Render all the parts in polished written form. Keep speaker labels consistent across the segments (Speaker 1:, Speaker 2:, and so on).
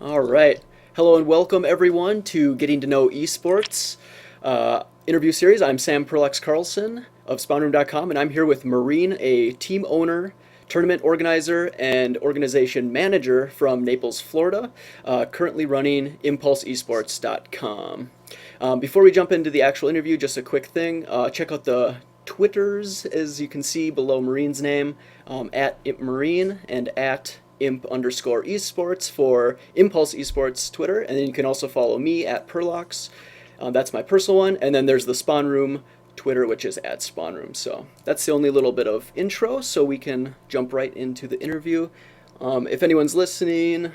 Speaker 1: All right. Hello and welcome everyone to Getting to Know Esports interview series. I'm Sam Perlex Carlson of SpawnRoom.com, and I'm here with Marine, a team owner, tournament organizer, and organization manager from Naples, Florida, currently running ImpulseEsports.com. Before we jump into the actual interview, just a quick thing. Check out the Twitters, as you can see below Marine's name, at ImpMarine and at imp_esports for Impulse Esports Twitter. And then you can also follow me at Perlox. That's my personal one. And then there's the Spawn Room Twitter, which is at Spawn Room. So that's the only little bit of intro, so we can jump right into the interview. If anyone's listening,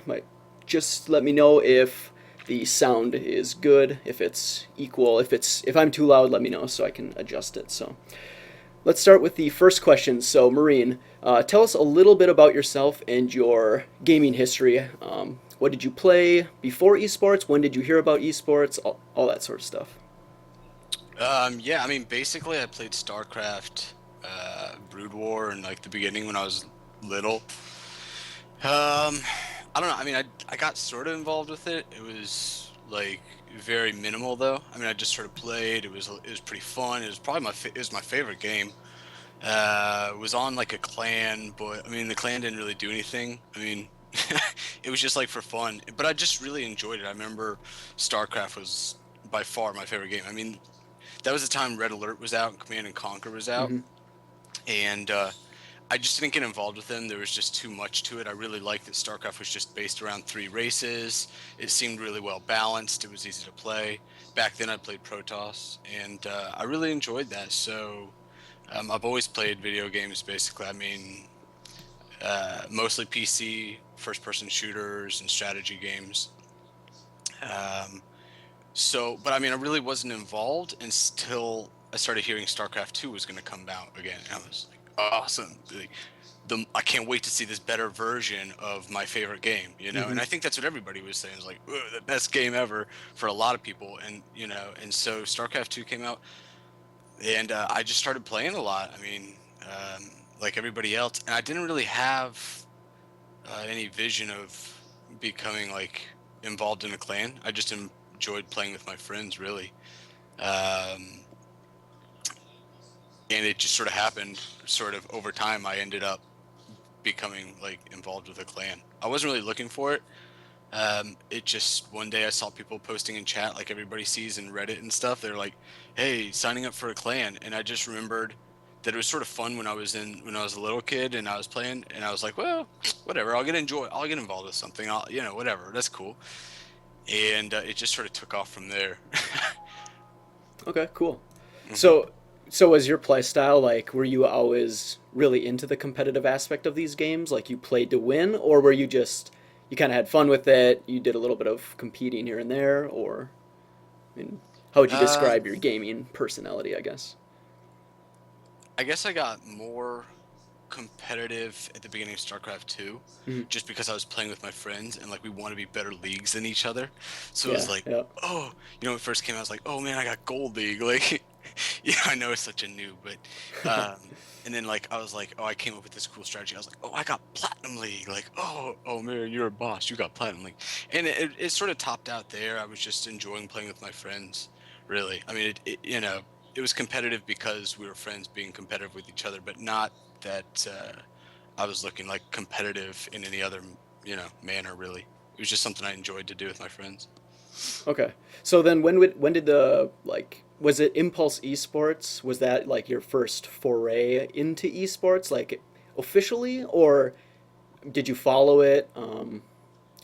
Speaker 1: just let me know if the sound is good, if it's equal, if I'm too loud, let me know so I can adjust it. So let's start with the first question. So Marine, tell us a little bit about yourself and your gaming history. What did you play before esports? When did you hear about esports? All that sort of stuff.
Speaker 2: Yeah, I mean, basically, I played StarCraft, Brood War in like the beginning when I was little. I don't know. I mean, I got sort of involved with it. It was like very minimal though. I mean, I just sort of played. It was pretty fun. It was probably it was my favorite game. It was on like a clan, but I mean, the clan didn't really do anything. I mean, it was just like for fun. But I just really enjoyed it. I remember StarCraft was by far my favorite game. I mean, that was the time Red Alert was out and Command and Conquer was out,
Speaker 1: Mm-hmm.
Speaker 2: and I just didn't get involved with them. There was just too much to it. I really liked that StarCraft was just based around three races. It seemed really well balanced. It was easy to play. Back then, I played Protoss, and I really enjoyed that. So I've always played video games. Basically, I mean, mostly PC, first-person shooters, and strategy games. Um, but I mean, I really wasn't involved until I started hearing StarCraft 2 was going to come out again. And I was like, awesome. I can't wait to see this better version of my favorite game, you know?
Speaker 1: Mm-hmm.
Speaker 2: And I think that's what everybody was saying. It was like, "Ugh, the best game ever for a lot of people. And, you know, and so StarCraft 2 came out and I just started playing a lot. I mean, like everybody else. And I didn't really have any vision of becoming like involved in a clan. I just enjoyed playing with my friends, really. Um, and it just sort of happened, sort of over time. I ended up becoming like involved with a clan. I wasn't really looking for it. It just one day I saw people posting in chat, like everybody sees in Reddit and stuff. They're like, "Hey, signing up for a clan," and I just remembered that it was sort of fun when I was a little kid and I was playing, and I was like, "Well, whatever. I'll get involved with something. Whatever. That's cool." And it just sort of took off from there.
Speaker 1: Okay, cool.
Speaker 2: hmm
Speaker 1: So, so was your play style like? Were you always really into the competitive aspect of these games? Like you played to win, or were you just you kind of had fun with it? You did a little bit of competing here and there, or I mean, how would you
Speaker 2: Um,
Speaker 1: describe your gaming personality? I guess.
Speaker 2: I guess I got more competitive at the beginning of StarCraft 2
Speaker 1: Hmm.
Speaker 2: just because I was playing with my friends and like we want to be better leagues than each other. So it was
Speaker 1: Yeah,
Speaker 2: like,
Speaker 1: yeah.
Speaker 2: oh, when it first came out, I was like, oh man, I got Gold League. Like, yeah, I know it's such a noob, but and then like I was like, oh, I came up with this cool strategy. I was like, oh, I got Platinum League. Like, oh man, you're a boss. You got Platinum League, and it sort of topped out there. I was just enjoying playing with my friends. Really, I mean, it was competitive because we were friends being competitive with each other, but not that I was looking like competitive in any other, manner really. It was just something I enjoyed to do with my friends.
Speaker 1: Okay. So then when did the like was it Impulse Esports? Was that like your first foray into esports like officially or did you follow it?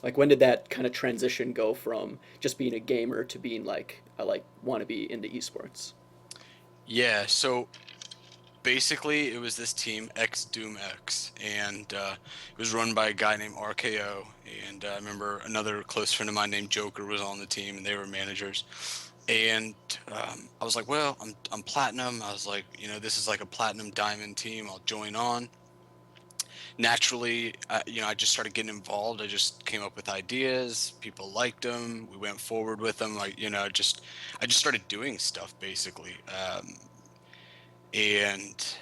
Speaker 1: Like when did that kind of transition go from just being a gamer to being like I like want to be into esports?
Speaker 2: Yeah, so basically it was this team X Doom X, and it was run by a guy named RKO, and I remember another close friend of mine named Joker was on the team, and they were managers. And I was like, well, I'm platinum. I was like, this is like a platinum diamond team. I'll join on. Naturally, I just started getting involved. I just came up with ideas. People liked them. We went forward with them. I just started doing stuff basically. And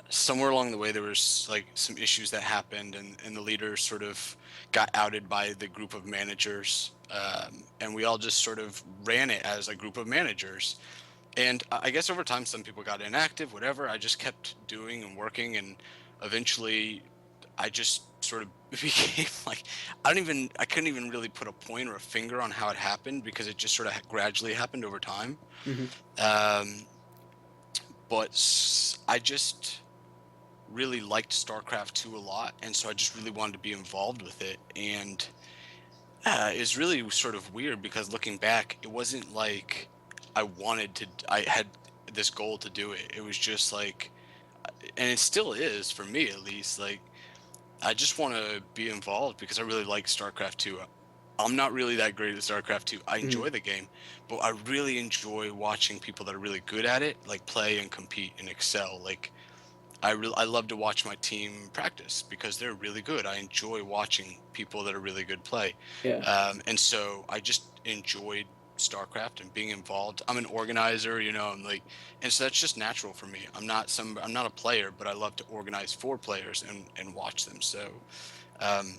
Speaker 2: somewhere along the way there was like some issues that happened, and the leader sort of got outed by the group of managers, and we all just sort of ran it as a group of managers. And I guess over time some people got inactive, whatever. I just kept doing and working, and eventually I just sort of became like, I couldn't even really put a point or a finger on how it happened, because it just sort of gradually happened over time.
Speaker 1: Hmm.
Speaker 2: um, I just really liked StarCraft 2 a lot, and so I just really wanted to be involved with it. And it's really sort of weird, because looking back, it wasn't like I had this goal to do it. It was just like, and it still is for me at least, like I just want to be involved because I really like StarCraft 2. I'm not really that great at StarCraft 2. I
Speaker 1: Hmm.
Speaker 2: enjoy the game, but I really enjoy watching people that are really good at it, like play and compete and excel. Like I love to watch my team practice because they're really good. I enjoy watching people that are really good play,
Speaker 1: Yeah.
Speaker 2: and so I just enjoyed StarCraft and being involved. I'm an organizer, I'm like, and so that's just natural for me. I'm not a player, but I love to organize for players and watch them. So um,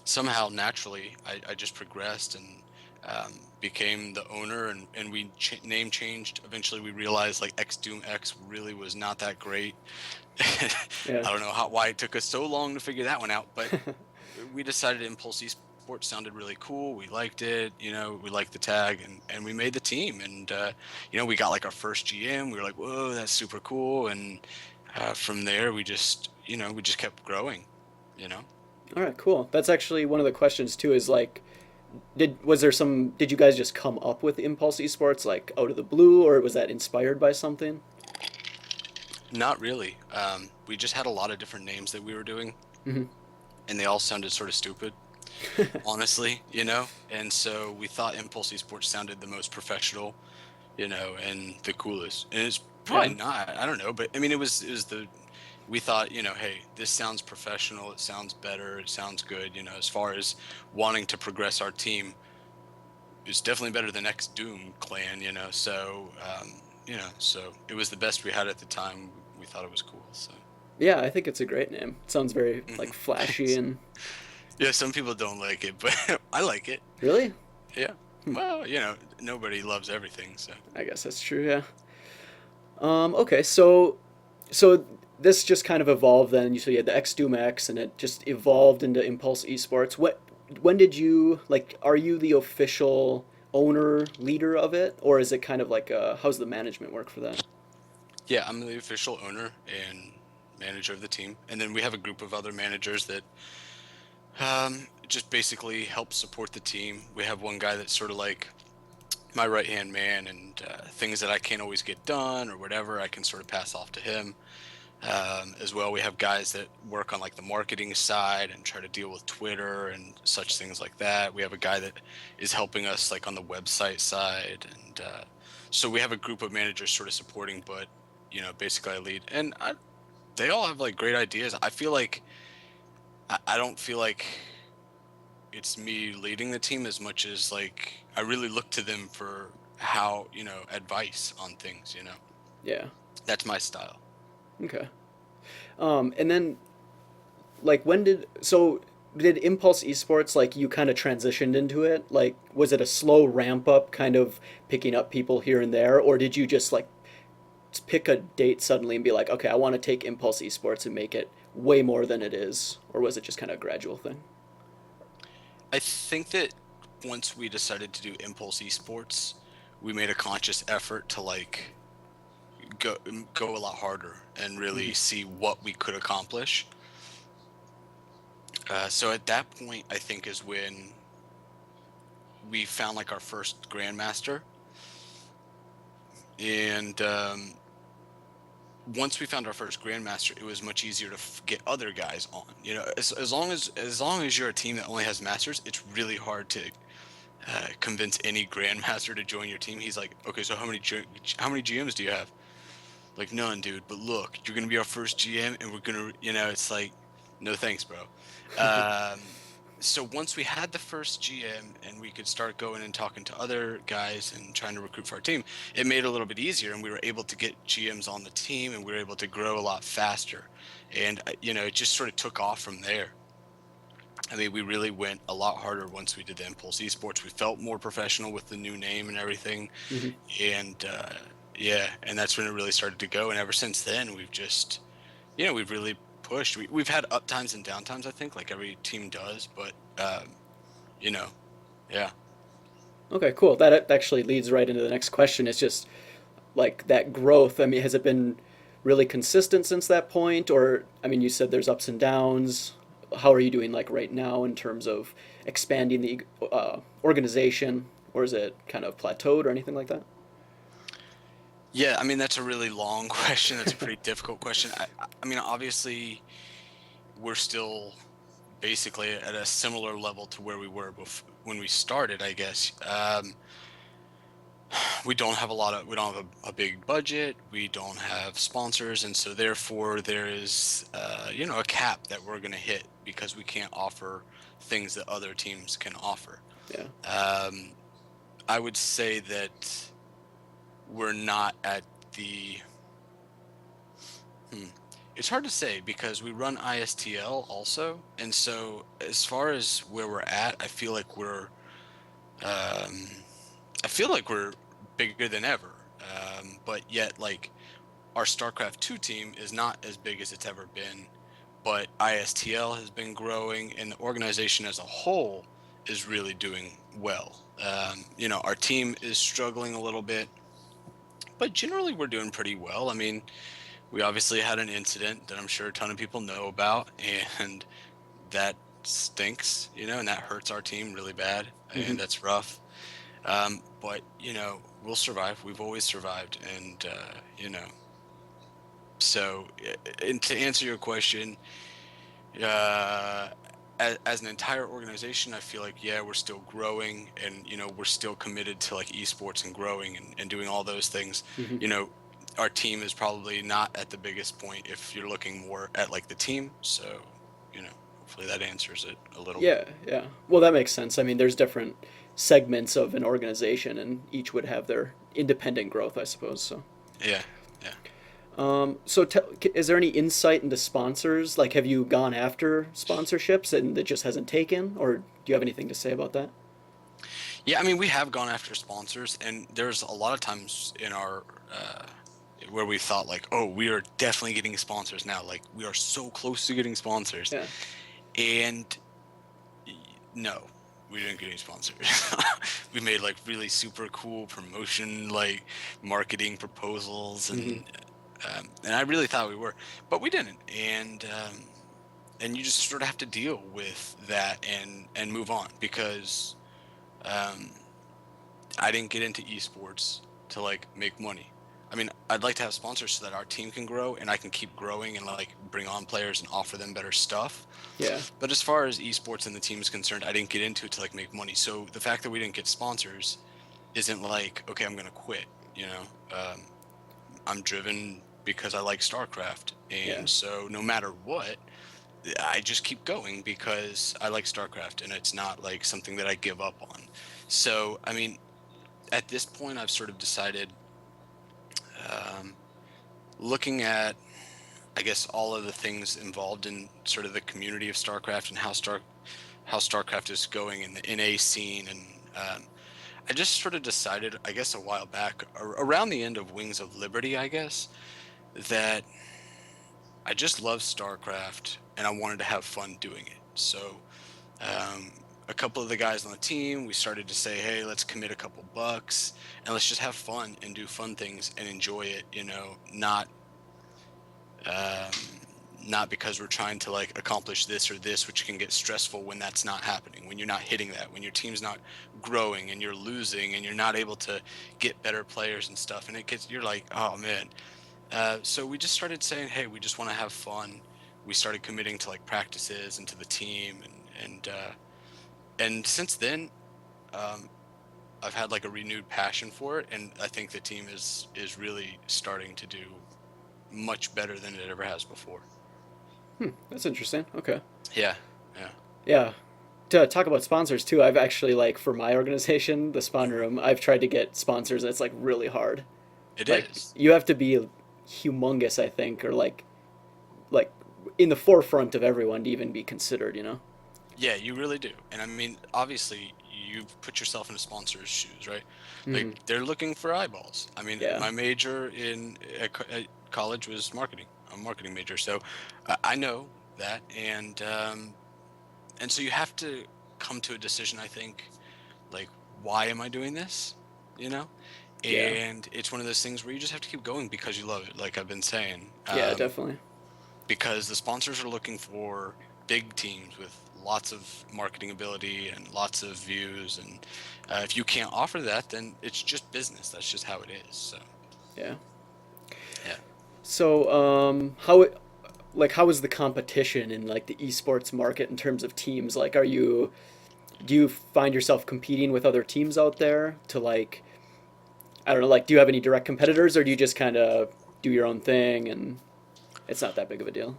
Speaker 2: somehow naturally, I just progressed and became the owner, and we name changed. Eventually, we realized like X Doom X really was not that great. I
Speaker 1: Yeah.
Speaker 2: don't know why it took us so long to figure that one out, but we decided Impulse Esports sounded really cool. We liked it, we liked the tag, and we made the team. And we got like our first GM. We were like, whoa, that's super cool. And from there, we just kept growing. You know.
Speaker 1: All right, cool. That's actually one of the questions too. Is like, did you guys just come up with Impulse Esports like out of the blue, or was that inspired by something?
Speaker 2: Not really. We just had a lot of different names that we were doing,
Speaker 1: Hmm.
Speaker 2: and they all sounded sort of stupid, honestly, And so we thought Impulse Esports sounded the most professional, and the coolest. And it's
Speaker 1: Yeah.
Speaker 2: probably not. I don't know, but I mean, it was the we thought, hey, this sounds professional. It sounds better. It sounds good. As far as wanting to progress our team, it's definitely better than X Doom Clan. So it was the best we had at the time. We thought it was cool. So.
Speaker 1: Yeah, I think it's a great name. It sounds very like
Speaker 2: Mhm.
Speaker 1: flashy and
Speaker 2: Yeah, some people don't like it, but I like it.
Speaker 1: really.
Speaker 2: Yeah. Well, nobody loves everything, so.
Speaker 1: I guess that's true. Yeah. Okay. So this just kind of evolved then. So you had the X Doom X, and it just evolved into Impulse Esports. When did you like? Are you the official owner leader of it, or is it kind of like how's the management work for that?
Speaker 2: Yeah, I'm the official owner and manager of the team, and then we have a group of other managers that just basically help support the team. We have one guy that's sort of like my right hand man, and things that I can't always get done or whatever, I can sort of pass off to him. As well, we have guys that work on like the marketing side and try to deal with Twitter and such things like that. We have a guy that is helping us like on the website side, and so we have a group of managers sort of supporting. But basically, I lead, and they all have like great ideas. I feel like I don't feel like it's me leading the team as much as like I really look to them for how advice on things.
Speaker 1: Yeah.
Speaker 2: That's my style.
Speaker 1: Okay. And then like did Impulse Esports like you kind of transitioned into it? Like was it a slow ramp up kind of picking up people here and there, or did you just like pick a date suddenly and be like, okay, I want to take Impulse Esports and make it way more than it is, or was it just kind of a gradual thing?
Speaker 2: I think that once we decided to do Impulse Esports, we made a conscious effort to like go a lot harder and
Speaker 1: Hmm.
Speaker 2: really see what we could accomplish. So at that point, I think is when we found like our first grandmaster, and once we found our first grandmaster, it was much easier to get other guys on. As long as you're a team that only has masters, it's really hard to convince any grandmaster to join your team. He's like, okay, so how many GMs do you have? Like, none, dude. But look, you're gonna be our first GM, and we're gonna, it's like, no thanks, bro. Um, so once we had the first GM and we could start going and talking to other guys and trying to recruit for our team, it made it a little bit easier, and we were able to get GMs on the team, and we were able to grow a lot faster. And it just sort of took off from there. I mean, we really went a lot harder once we did the Impulse Esports. We felt more professional with the new name and everything,
Speaker 1: Hmm.
Speaker 2: and yeah, and that's when it really started to go. And ever since then, we've just, we've really pushed. We've had up times and down times, I think, like every team does, but you know, yeah.
Speaker 1: Okay, cool. That actually leads right into the next question. It's just like that growth. I mean, has it been really consistent since that point, or I mean, you said there's ups and downs. How are you doing like right now in terms of expanding the organization, or is it kind of plateaued or anything like that?
Speaker 2: Yeah, I mean, that's a really long question. That's a pretty difficult question. I mean, obviously, we're still basically at a similar level to where we were when we started, I guess. We don't have a big budget. We don't have sponsors. And so therefore there is, a cap that we're going to hit because we can't offer things that other teams can offer.
Speaker 1: Yeah.
Speaker 2: Um, I would say that we're not at the, hmm, it's hard to say because we run ISTL also. And so as far as where we're at, um, I feel like we're bigger than ever. But yet, like, our StarCraft 2 team is not as big as it's ever been, but ISTL has been growing, and the organization as a whole is really doing well. Our team is struggling a little bit, but generally we're doing pretty well. I mean, we obviously had an incident that I'm sure a ton of people know about, and that stinks, and that hurts our team really bad,
Speaker 1: Hmm.
Speaker 2: and that's rough. But we'll survive. We've always survived, and so, and to answer your question, uh, as an entire organization, I feel like, yeah, we're still growing, and we're still committed to like esports and growing and doing all those things.
Speaker 1: Hmm.
Speaker 2: You know, our team is probably not at the biggest point if you're looking more at like the team. So, hopefully that answers it a little bit.
Speaker 1: Yeah, yeah. Well, that makes sense. I mean, there's different segments of an organization, and each would have their independent growth, I suppose. So.
Speaker 2: Yeah, yeah.
Speaker 1: Is there any insight into sponsors? Like, have you gone after sponsorships and it just hasn't taken, or do you have anything to say about that?
Speaker 2: Yeah, I mean, we have gone after sponsors, and there's a lot of times in our where we thought like, oh, we are definitely getting sponsors now. Like, we are so close to getting sponsors,
Speaker 1: Yeah,
Speaker 2: and no, we didn't get any sponsors. We made like really super cool promotion, like marketing proposals,
Speaker 1: hmm,
Speaker 2: and I really thought we were, but we didn't, and you just sort of have to deal with that and move on because. Um, I didn't get into esports to like make money. I mean, I'd like to have sponsors so that our team can grow and I can keep growing and like bring on players and offer them better stuff.
Speaker 1: yeah,
Speaker 2: But as far as esports and the team is concerned, I didn't get into it to like make money. So the fact that we didn't get sponsors isn't like, okay, I'm gonna quit. I'm driven because I like StarCraft,
Speaker 1: yeah.
Speaker 2: and so no matter what, I just keep going because I like StarCraft, and it's not like something that I give up on. So, I mean, at this point, I've sort of decided, um, looking at, I guess, all of the things involved in sort of the community of StarCraft and how StarCraft is going in the NA scene, and I just sort of decided, I guess, a while back, around the end of Wings of Liberty, I guess, that I just love StarCraft and I wanted to have fun doing it. So um, a couple of the guys on the team, we started to say, hey, let's commit a couple bucks and let's just have fun and do fun things and enjoy it, um, not because we're trying to like accomplish this or this, which can get stressful when that's not happening, when you're not hitting that, when your team's not growing and you're losing and you're not able to get better players and stuff. And you're like, oh man. So we just started saying, hey, we just want to have fun. We started committing to like practices and to the team, and since then, um, I've had like a renewed passion for it, and I think the team is really starting to do much better than it ever has before.
Speaker 1: Hmm, that's interesting. Okay.
Speaker 2: Yeah, yeah,
Speaker 1: Yeah. to talk about sponsors too, I've actually like for my organization, the Spawn Room, I've tried to get sponsors and it's like really hard.
Speaker 2: It
Speaker 1: Like
Speaker 2: is.
Speaker 1: you have to be humongous, I think, or like in the forefront of everyone to even be considered, you know?
Speaker 2: Yeah, you really do. And I mean, obviously, you've put yourself in a sponsor's shoes, right? Like
Speaker 1: Hmm.
Speaker 2: they're looking for eyeballs. I mean,
Speaker 1: Yeah.
Speaker 2: my major at college was marketing. I'm a marketing major, so I know that, and so you have to come to a decision, I think, like, why am I doing this? You know?
Speaker 1: Yeah.
Speaker 2: And it's one of those things where you just have to keep going because you love it, like I've been saying.
Speaker 1: Yeah, definitely.
Speaker 2: Because the sponsors are looking for big teams with lots of marketing ability and lots of views. And if you can't offer that, then it's just business. That's just how it is. So,
Speaker 1: Yeah.
Speaker 2: yeah.
Speaker 1: So, how is the competition in like the esports market in terms of teams? Like, do you find yourself competing with other teams out there to like, I don't know, like, do you have any direct competitors or do you just kind of do your own thing and it's not that big of a deal?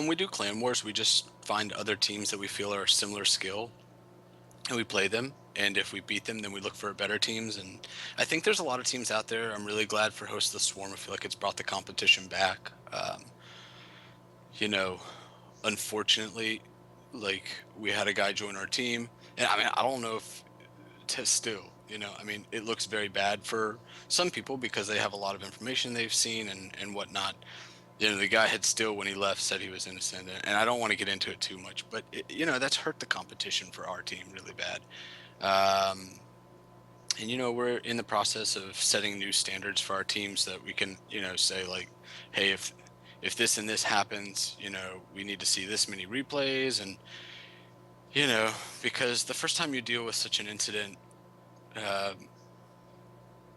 Speaker 2: We do clan wars. We just find other teams that we feel are similar skill and we play them. And if we beat them, then we look for better teams. And I think there's a lot of teams out there. I'm really glad for Host the Swarm. I feel like it's brought the competition back. You know, unfortunately, like we had a guy join our team, and I mean, I don't know if to still, I mean, it looks very bad for some people because they have a lot of information they've seen and whatnot. The guy had still, when he left, said he was innocent, and I don't want to get into it too much, but that's hurt the competition for our team really bad. Um, and we're in the process of setting new standards for our teams so that we can, say like, hey, if this and this happens, we need to see this many replays, and you know, because the first time you deal with such an incident, uh,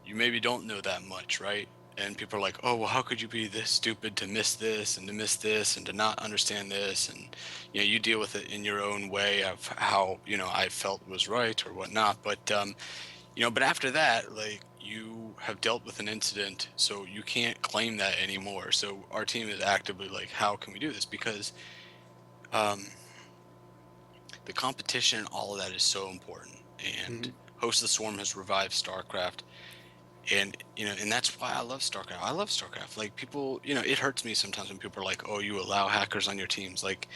Speaker 2: you maybe don't know that much, right? And people are like, oh, well, how could you be this stupid to miss this and to miss this and to not understand this? And, you deal with it in your own way of how, I felt was right or whatnot. But after that, like you have dealt with an incident, so you can't claim that anymore. So our team is actively like, how can we do this? Because um, the competition, all of that is so important. And
Speaker 1: Hmm.
Speaker 2: Host of the Swarm has revived StarCraft, and and that's why I love StarCraft. I love StarCraft. Like people, it hurts me sometimes when people are like, "Oh, you allow hackers on your teams." Like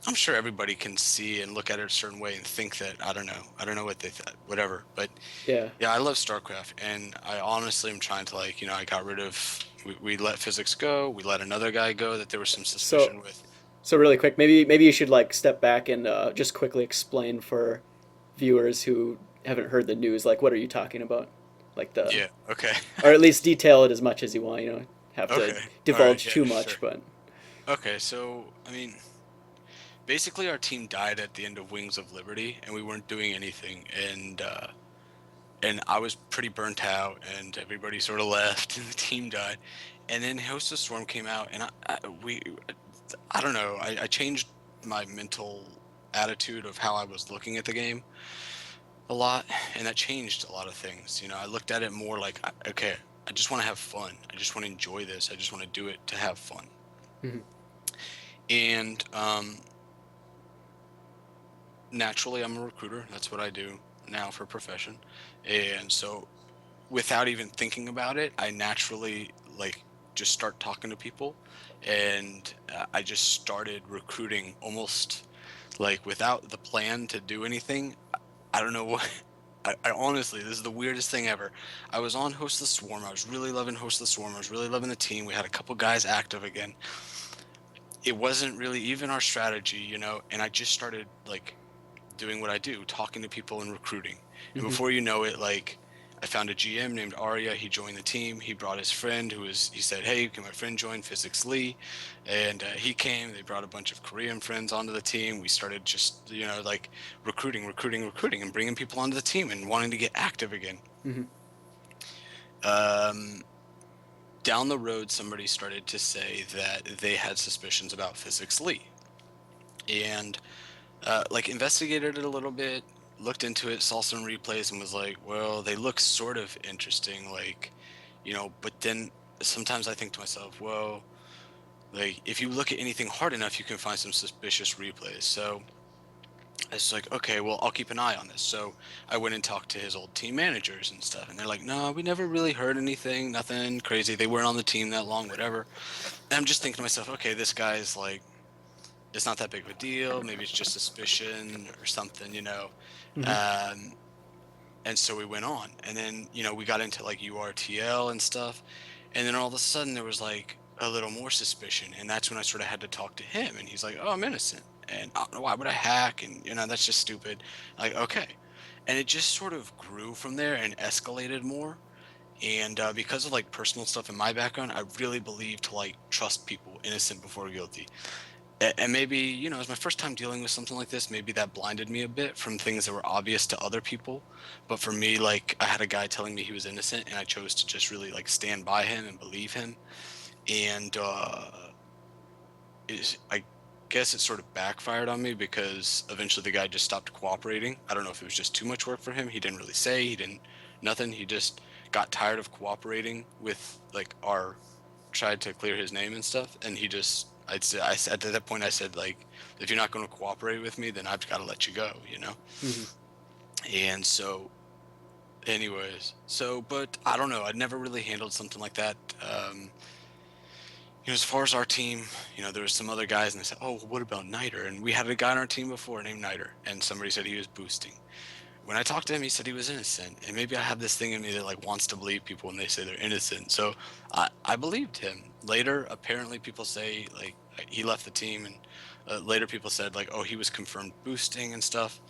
Speaker 2: I'm sure everybody can see and look at it a certain way and think that I don't know what they thought, whatever. But
Speaker 1: Yeah.
Speaker 2: yeah, I love StarCraft, and I honestly am trying to like, I got rid of. We let physics go. We let another guy go that there was some
Speaker 1: So,
Speaker 2: suspicion with.
Speaker 1: so really quick, maybe you should like step back and just quickly explain for viewers who haven't heard the news, like what are you talking about? Like the,
Speaker 2: Yeah. Okay.
Speaker 1: or at least detail it as much as you want. You don't have to
Speaker 2: Okay. All right.
Speaker 1: divulge
Speaker 2: Yeah.
Speaker 1: too
Speaker 2: Sure.
Speaker 1: much, but
Speaker 2: Okay. So I mean, basically, our team died at the end of Wings of Liberty, and we weren't doing anything, and I was pretty burnt out, and everybody sort of left, and the team died, and then Host of Storm came out, and I don't know, I changed my mental attitude of how I was looking at the game a lot, and that changed a lot of things. I looked at it more like, okay, I just want to have fun. I just want to enjoy this. I just want to do it to have fun.
Speaker 1: mhm.
Speaker 2: And naturally, I'm a recruiter. That's what I do now for profession. And so, without even thinking about it, I naturally like just start talking to people, and I just started recruiting almost like without the plan to do anything. I don't know what. I honestly, this is the weirdest thing ever. I was on Host the Swarm. I was really loving Host the Swarm. I was really loving the team. We had a couple guys active again. It wasn't really even our strategy, and I just started like doing what I do, talking to people and recruiting. And
Speaker 1: Mhm.
Speaker 2: before you know it, like I found a GM named Arya. He joined the team. He brought his friend he said, hey, can my friend join PhysicsLee? And he came. They brought a bunch of Korean friends onto the team. We started just, like recruiting, and bringing people onto the team and wanting to get active again.
Speaker 1: Mhm.
Speaker 2: Um, Down the road, somebody started to say that they had suspicions about PhysicsLee. And like investigated it a little bit, looked into it, saw some replays, and was like, well, they look sort of interesting, like, But then sometimes I think to myself, well, like if you look at anything hard enough, you can find some suspicious replays. So I was like, okay, well, I'll keep an eye on this. So I went and talked to his old team managers and stuff, and they're like, no, we never really heard anything, nothing crazy. They weren't on the team that long, whatever. And I'm just thinking to myself, okay, this guy's like, it's not that big of a deal. Maybe it's just suspicion or something, you know.
Speaker 1: Hmm.
Speaker 2: Um, and so we went on, and then we got into like URTL and stuff, and then all of a sudden there was like a little more suspicion, and that's when I sort of had to talk to him, and he's like, "Oh, I'm innocent," and I don't know why would I hack, and that's just stupid. Like, okay, and it just sort of grew from there and escalated more. And because of like personal stuff in my background, I really believe to like trust people innocent before guilty. And maybe, it was my first time dealing with something like this. Maybe that blinded me a bit from things that were obvious to other people. But for me, like, I had a guy telling me he was innocent, and I chose to just really like stand by him and believe him. And I guess it sort of backfired on me because eventually the guy just stopped cooperating. I don't know if it was just too much work for him. He didn't really say, he didn't, nothing. He just got tired of cooperating with like our tried to clear his name and stuff, and he just I said at that point I said like if you're not going to cooperate with me, then I've got to let you go.
Speaker 1: Hmm.
Speaker 2: And so, anyways, but I don't know. I'd never really handled something like that. As far as our team, there was some other guys, and they said, "Oh, what about Niter?" And we had a guy on our team before named Niter, and somebody said he was boosting. When I talked to him, he said he was innocent, and maybe I have this thing in me that like wants to believe people when they say they're innocent. So I believed him. Later, apparently, people say like he left the team, and later people said like, oh, he was confirmed boosting and stuff.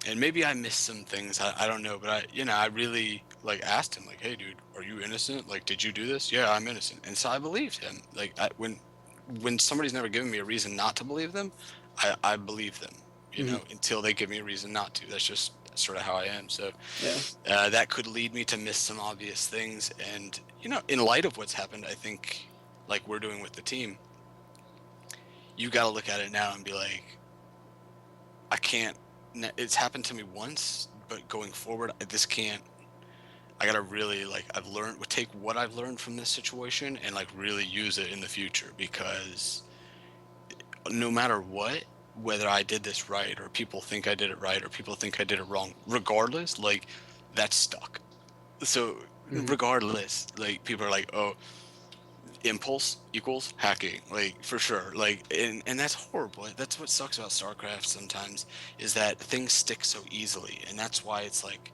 Speaker 2: And maybe I missed some things. I don't know, but I really like asked him like, hey, dude, are you innocent? Like, did you do this? Yeah, I'm innocent. And so I believed him. Like when somebody's never given me a reason not to believe them, I believe them.
Speaker 1: Hmm.
Speaker 2: Until they give me a reason not to. That's just sort of how I am. So
Speaker 1: Yeah.
Speaker 2: that could lead me to miss some obvious things. And in light of what's happened, I think like we're doing with the team, you got to look at it now and be like, I can't. It's happened to me once, but going forward, this can't. I gotta really like I've learned would take what I've learned from this situation and like really use it in the future because no matter what, whether I did this right or people think I did it right or people think I did it wrong, regardless, like that's stuck. So
Speaker 1: Hmm.
Speaker 2: regardless, like people are like, oh, impulse equals hacking, like for sure. Like and that's horrible. That's what sucks about StarCraft sometimes is that things stick so easily. And that's why it's like,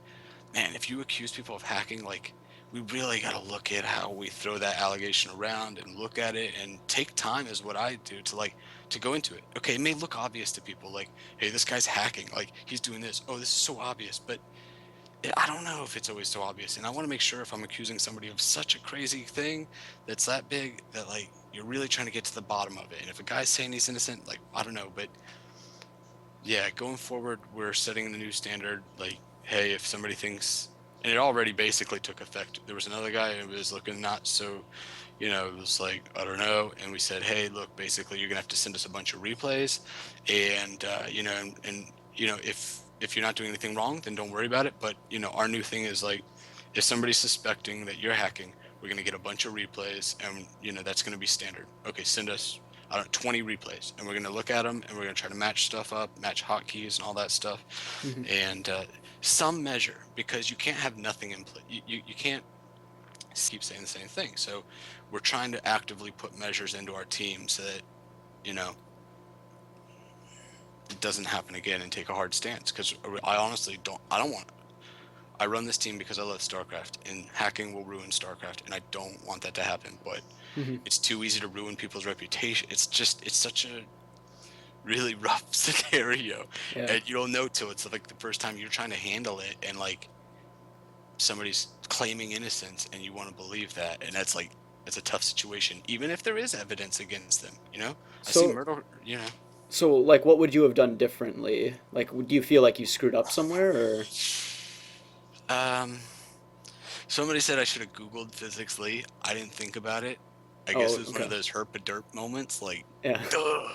Speaker 2: man, if you accuse people of hacking, like we really got to look at how we throw that allegation around and look at it and take time is what I do to like to go into it. Okay, it may look obvious to people like, hey, this guy's hacking, like he's doing this. Oh, this is so obvious, but I don't know if it's always so obvious. And I want to make sure if I'm accusing somebody of such a crazy thing that's that big that like you're really trying to get to the bottom of it. And if a guy's saying he's innocent, like I don't know, but yeah, going forward, we're setting the new standard. Like, hey, if somebody thinks, and it already basically took effect. There was another guy who was looking not so, it was like, I don't know. And we said, hey, look, basically, you're gonna have to send us a bunch of replays, and if you're not doing anything wrong, then don't worry about it. But our new thing is like, if somebody's suspecting that you're hacking, we're gonna get a bunch of replays, and that's gonna be standard. Okay, send us I don't know, 20 replays, and we're going to look at them, and we're going to try to match stuff up, match hotkeys and all that stuff,
Speaker 1: Hmm.
Speaker 2: and some measure because you can't have nothing in place. You can't keep saying the same thing. So we're trying to actively put measures into our team so that you know it doesn't happen again and take a hard stance. Because I honestly don't. I don't want. I run this team because I love StarCraft, and hacking will ruin StarCraft, and I don't want that to happen. But
Speaker 1: Hmm.
Speaker 2: it's too easy to ruin people's reputation. It's such a really rough scenario
Speaker 1: Yeah.
Speaker 2: and you don't know till it's like the first time you're trying to handle it and like somebody's claiming innocence and you want to believe that and that's like it's a tough situation even if there is evidence against them. I see
Speaker 1: So,
Speaker 2: murder.
Speaker 1: like, what would you have done differently? Like, do you feel like you screwed up somewhere, or?
Speaker 2: um somebody said I should have googled PhysicsLee. I didn't think about it. I guess
Speaker 1: Oh,
Speaker 2: it was one of
Speaker 1: okay.
Speaker 2: those herp a derp moments like
Speaker 1: Yeah.
Speaker 2: duh.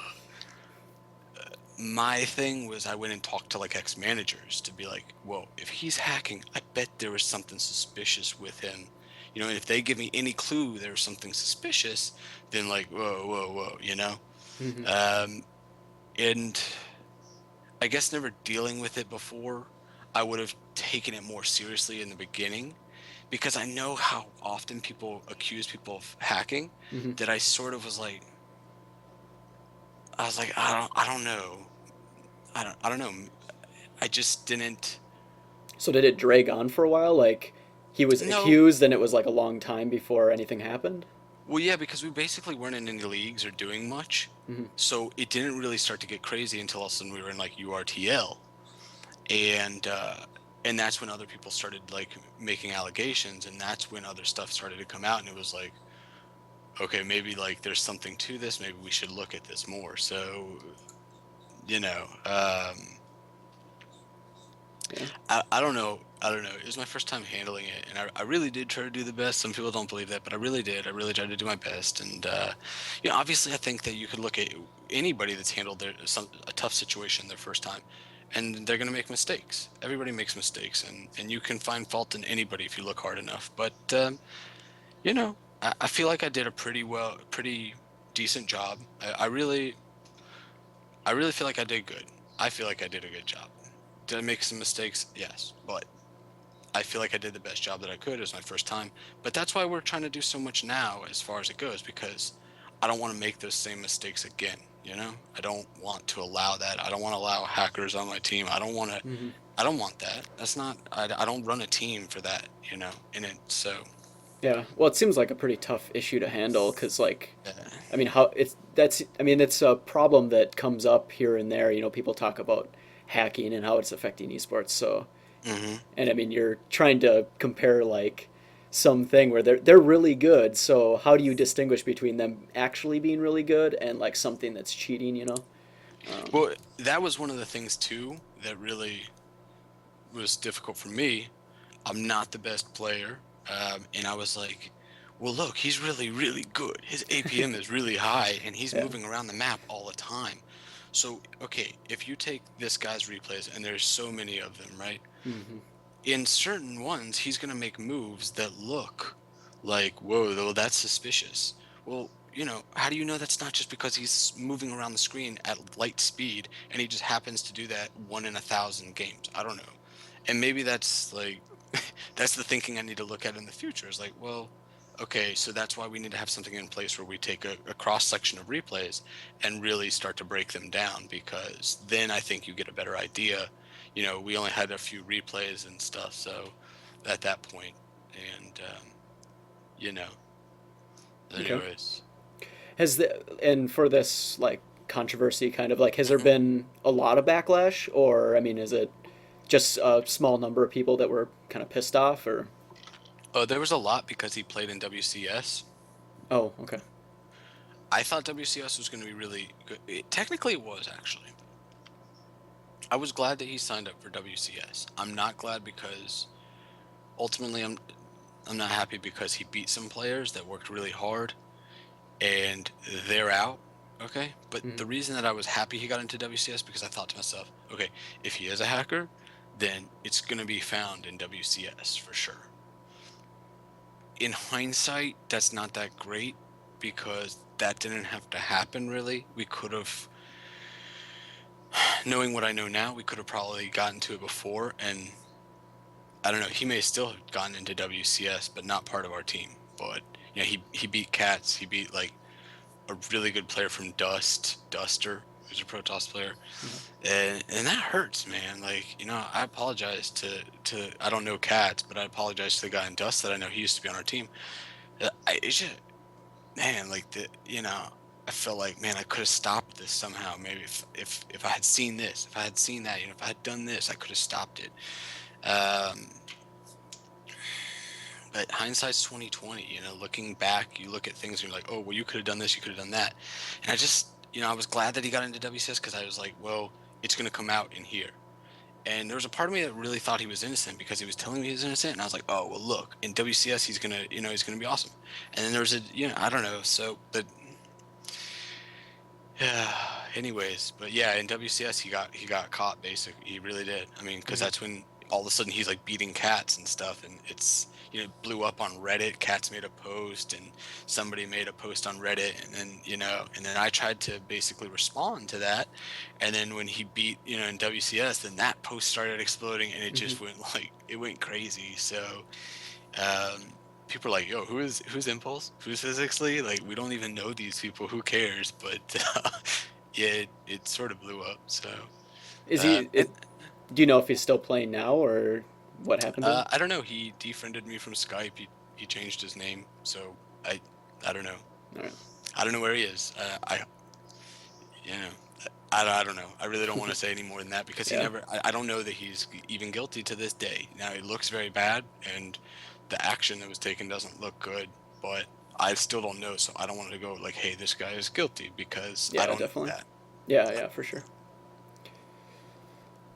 Speaker 2: My thing was I went and talked to like ex-managers to be like, whoa, if he's hacking, I bet there was something suspicious with him. And if they give me any clue there was something suspicious, then like, whoa, whoa, whoa.
Speaker 1: Hmm.
Speaker 2: Um, and I guess never dealing with it before, I would have taken it more seriously in the beginning because I know how often people accuse people of hacking
Speaker 1: Hmm.
Speaker 2: that I was like, I don't know. I don't know. I just didn't.
Speaker 1: So did it drag on for a while? Like he was
Speaker 2: No.
Speaker 1: accused, and it was like a long time before anything happened.
Speaker 2: Well, yeah, because we basically weren't in any leagues or doing much.
Speaker 1: Hmm.
Speaker 2: So it didn't really start to get crazy until all of a sudden we were in like URTL. And and that's when other people started like making allegations, and that's when other stuff started to come out, and it was like, okay, maybe like there's something to this, maybe we should look at this more. So, you know,
Speaker 1: Yeah.
Speaker 2: I don't know. I don't know. It was my first time handling it, and I really did try to do the best. Some people don't believe that, but I really did. I really tried to do my best, and obviously, I think that you could look at anybody that's handled a tough situation their first time, and they're going to make mistakes. Everybody makes mistakes, and you can find fault in anybody if you look hard enough. But I feel like I did a pretty decent job. I really feel like I did good. I feel like I did a good job. Did I make some mistakes? Yes, but I feel like I did the best job that I could. It was my first time. But that's why we're trying to do so much now as far as it goes, because I don't want to make those same mistakes again, you know? I don't want to allow that. I don't want to allow hackers on my team.
Speaker 1: Hmm.
Speaker 2: I don't want that. That's not I don't run a team for that, in it. So,
Speaker 1: Yeah. Well, it seems like a pretty tough issue to handle because, like,
Speaker 2: uh,
Speaker 1: I mean, how it's that's I mean, it's a problem that comes up here and there. People talk about hacking and how it's affecting esports. So,
Speaker 2: mhm.
Speaker 1: and I mean, you're trying to compare like something where they're really good. So, how do you distinguish between them actually being really good and like something that's cheating? Um,
Speaker 2: Well, that was one of the things too that really was difficult for me. I'm not the best player. And I was like, well, look, he's really, really good. His APM is really high and he's
Speaker 1: yeah.
Speaker 2: moving around the map all the time. So, okay, if you take this guy's replays, and there's so many of them, right?
Speaker 1: Hmm.
Speaker 2: In certain ones, he's going to make moves that look like, whoa, though, that's suspicious. Well, how do you know that's not just because he's moving around the screen at light speed and he just happens to do that one in 1,000 games? I don't know. And maybe that's like, that's the thinking I need to look at in the future is like, well, okay, so that's why we need to have something in place where we take a cross section of replays and really start to break them down because then I think you get a better idea. We only had a few replays and stuff, so at that point, and you know,
Speaker 1: Okay.
Speaker 2: anyways.
Speaker 1: And for this like controversy, kind of like, has there
Speaker 2: Mhm.
Speaker 1: been a lot of backlash, or I mean, is it just a small number of people that were kind of pissed off, or?
Speaker 2: There was a lot because he played in WCS.
Speaker 1: Oh, okay.
Speaker 2: I thought WCS was going to be really good. Technically, it was actually. I was glad that he signed up for WCS. I'm not glad because ultimately I'm not happy because he beat some players that worked really hard and they're out. Okay. But
Speaker 1: Hmm.
Speaker 2: the reason that I was happy he got into WCS because I thought to myself, okay, if he is a hacker, then it's going to be found in WCS for sure. In hindsight, that's not that great because that didn't have to happen really. We could have, knowing what I know now, we could have probably gotten to it before. And I don't know, he may still have gotten into WCS, but not part of our team. But, he beat Cats. He beat like a really good player from Duster, who's a Protoss player,
Speaker 1: Yeah.
Speaker 2: and that hurts, man. Like, I apologize to I don't know Cats, but I apologize to the guy in Dust that I know he used to be on our team. It's just, man, like I felt like, man, I could have stopped this somehow. Maybe if I had seen this, if I had seen that, if I had done this, I could have stopped it. Um, but hindsight's 2020. Looking back, you look at things and you're like, oh, well, you could have done this, you could have done that. And I just, I was glad that he got into WCS because I was like, well, it's gonna come out in here. And there was a part of me that really thought he was innocent because he was telling me he was innocent, and I was like, oh, well, look, in WCS he's gonna be awesome. And then there was I don't know. So, but yeah. Anyways, but yeah, in WCS he got caught. Basically, he really did. I mean, because
Speaker 1: Hmm.
Speaker 2: that's when all of a sudden he's like beating cats and stuff, and it's, blew up on Reddit. Cats made a post, and somebody made a post on Reddit, and then, and then I tried to basically respond to that, and then when he beat, in WCS, then that post started exploding, and it
Speaker 1: Hmm.
Speaker 2: just went like it went crazy. So people are like, yo, who's Impulse, who's PhysicsLee, like we don't even know these people, who cares? But yeah, it sort of blew up. So
Speaker 1: Is
Speaker 2: uh,
Speaker 1: he?
Speaker 2: and
Speaker 1: Do you know if he's still playing now or what happened to him?
Speaker 2: I don't know. He defriended me from Skype. He changed his name, so I don't know.
Speaker 1: All right.
Speaker 2: I don't know where he is. You know I don't know. I really don't want to say any more than that, because he
Speaker 1: Yeah.
Speaker 2: never. I don't know that he's even guilty to this day. Now it looks very bad, and the action that was taken doesn't look good. But I still don't know, so I don't want to go like, hey, this guy is guilty, because I
Speaker 1: Yeah,
Speaker 2: don't know
Speaker 1: definitely.
Speaker 2: that.
Speaker 1: Yeah, yeah, for sure.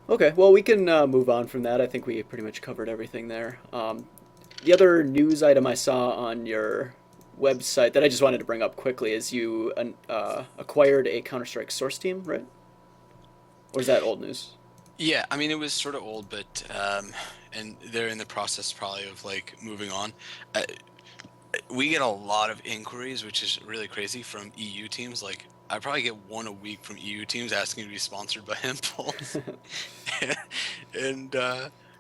Speaker 1: Okay, well, we can move on from that. I think we pretty much covered everything there. The other news item I saw on your website that I just wanted to bring up quickly is you acquired a Counter Strike source team, right? Or is that old news?
Speaker 2: Yeah, I mean, it was sort of old, but and they're in the process probably of like moving on. Uh, we get a lot of inquiries, which is really crazy, from EU teams. Like, I probably get one a week from EU teams asking to be sponsored by Impulse. And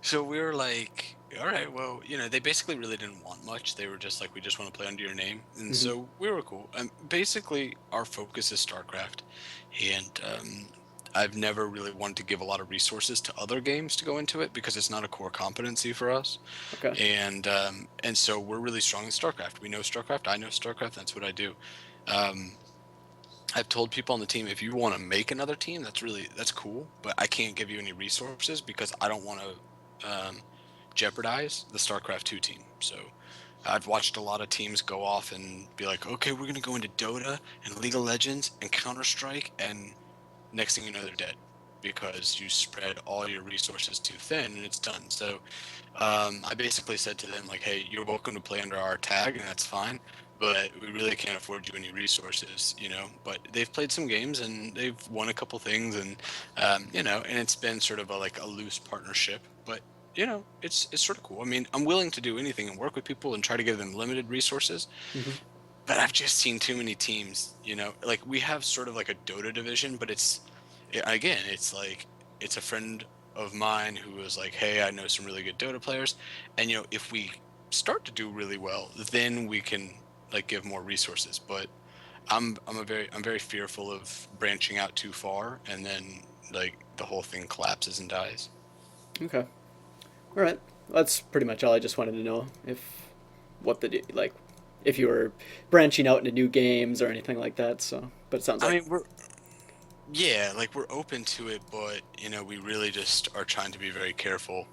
Speaker 2: so we were like, all right, well, they basically really didn't want much. They were just like, we just want to play under your name. And
Speaker 1: Hmm.
Speaker 2: so we were cool. Basically, our focus is StarCraft. And I've never really wanted to give a lot of resources to other games to go into it, because it's not a core competency for us.
Speaker 1: Okay.
Speaker 2: And so we're really strong in StarCraft. We know StarCraft. I know StarCraft. That's what I do. Um, I've told people on the team, if you want to make another team, that's cool, but I can't give you any resources, because I don't want to jeopardize the StarCraft 2 team. So I've watched a lot of teams go off and be like, okay, we're going to go into Dota and League of Legends and Counter Strike, and next thing you know, they're dead, because you spread all your resources too thin, and it's done. So I basically said to them, like, hey, you're welcome to play under our tag, and that's fine, but we really can't afford you any resources, But they've played some games, and they've won a couple things, and and it's been sort of like a loose partnership, but it's sort of cool. I mean, I'm willing to do anything and work with people and try to give them limited resources,
Speaker 1: Hmm.
Speaker 2: but I've just seen too many teams, like we have sort of like a Dota division, but again, it's like, it's a friend of mine who was like, "Hey, I know some really good Dota players, and if we start to do really well, then we can like give more resources." But I'm very fearful of branching out too far, and then like the whole thing collapses and dies.
Speaker 1: Okay. All right. That's pretty much all I just wanted to know. If what the like, if you were branching out into new games or anything like that. So, but it sounds
Speaker 2: I
Speaker 1: like
Speaker 2: mean, like we're open to it, but we really just are trying to be very careful,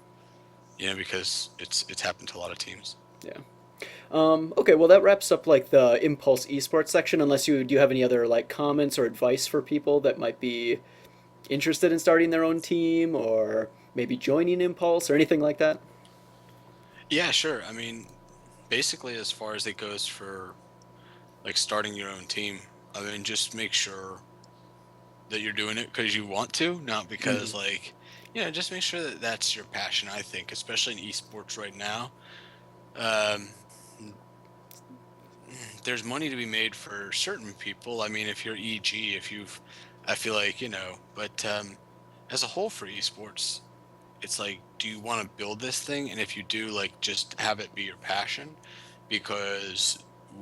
Speaker 2: because it's happened to a lot of teams.
Speaker 1: yeah. Okay, well that wraps up like the Impulse esports section. Unless you do you have any other like comments or advice for people that might be interested in starting their own team or maybe joining Impulse or anything like that?
Speaker 2: Yeah, sure. I mean, basically, as far as it goes for like starting your own team, I mean, just make sure that you're doing it because you want to, not
Speaker 1: Hmm.
Speaker 2: because like, just make sure that that's your passion. I think, especially in esports right now, um, there's money to be made for certain people. I mean, if you're EG, I feel like, but as a whole for esports, it's like, do you want to build this thing? And if you do, like, just have it be your passion, because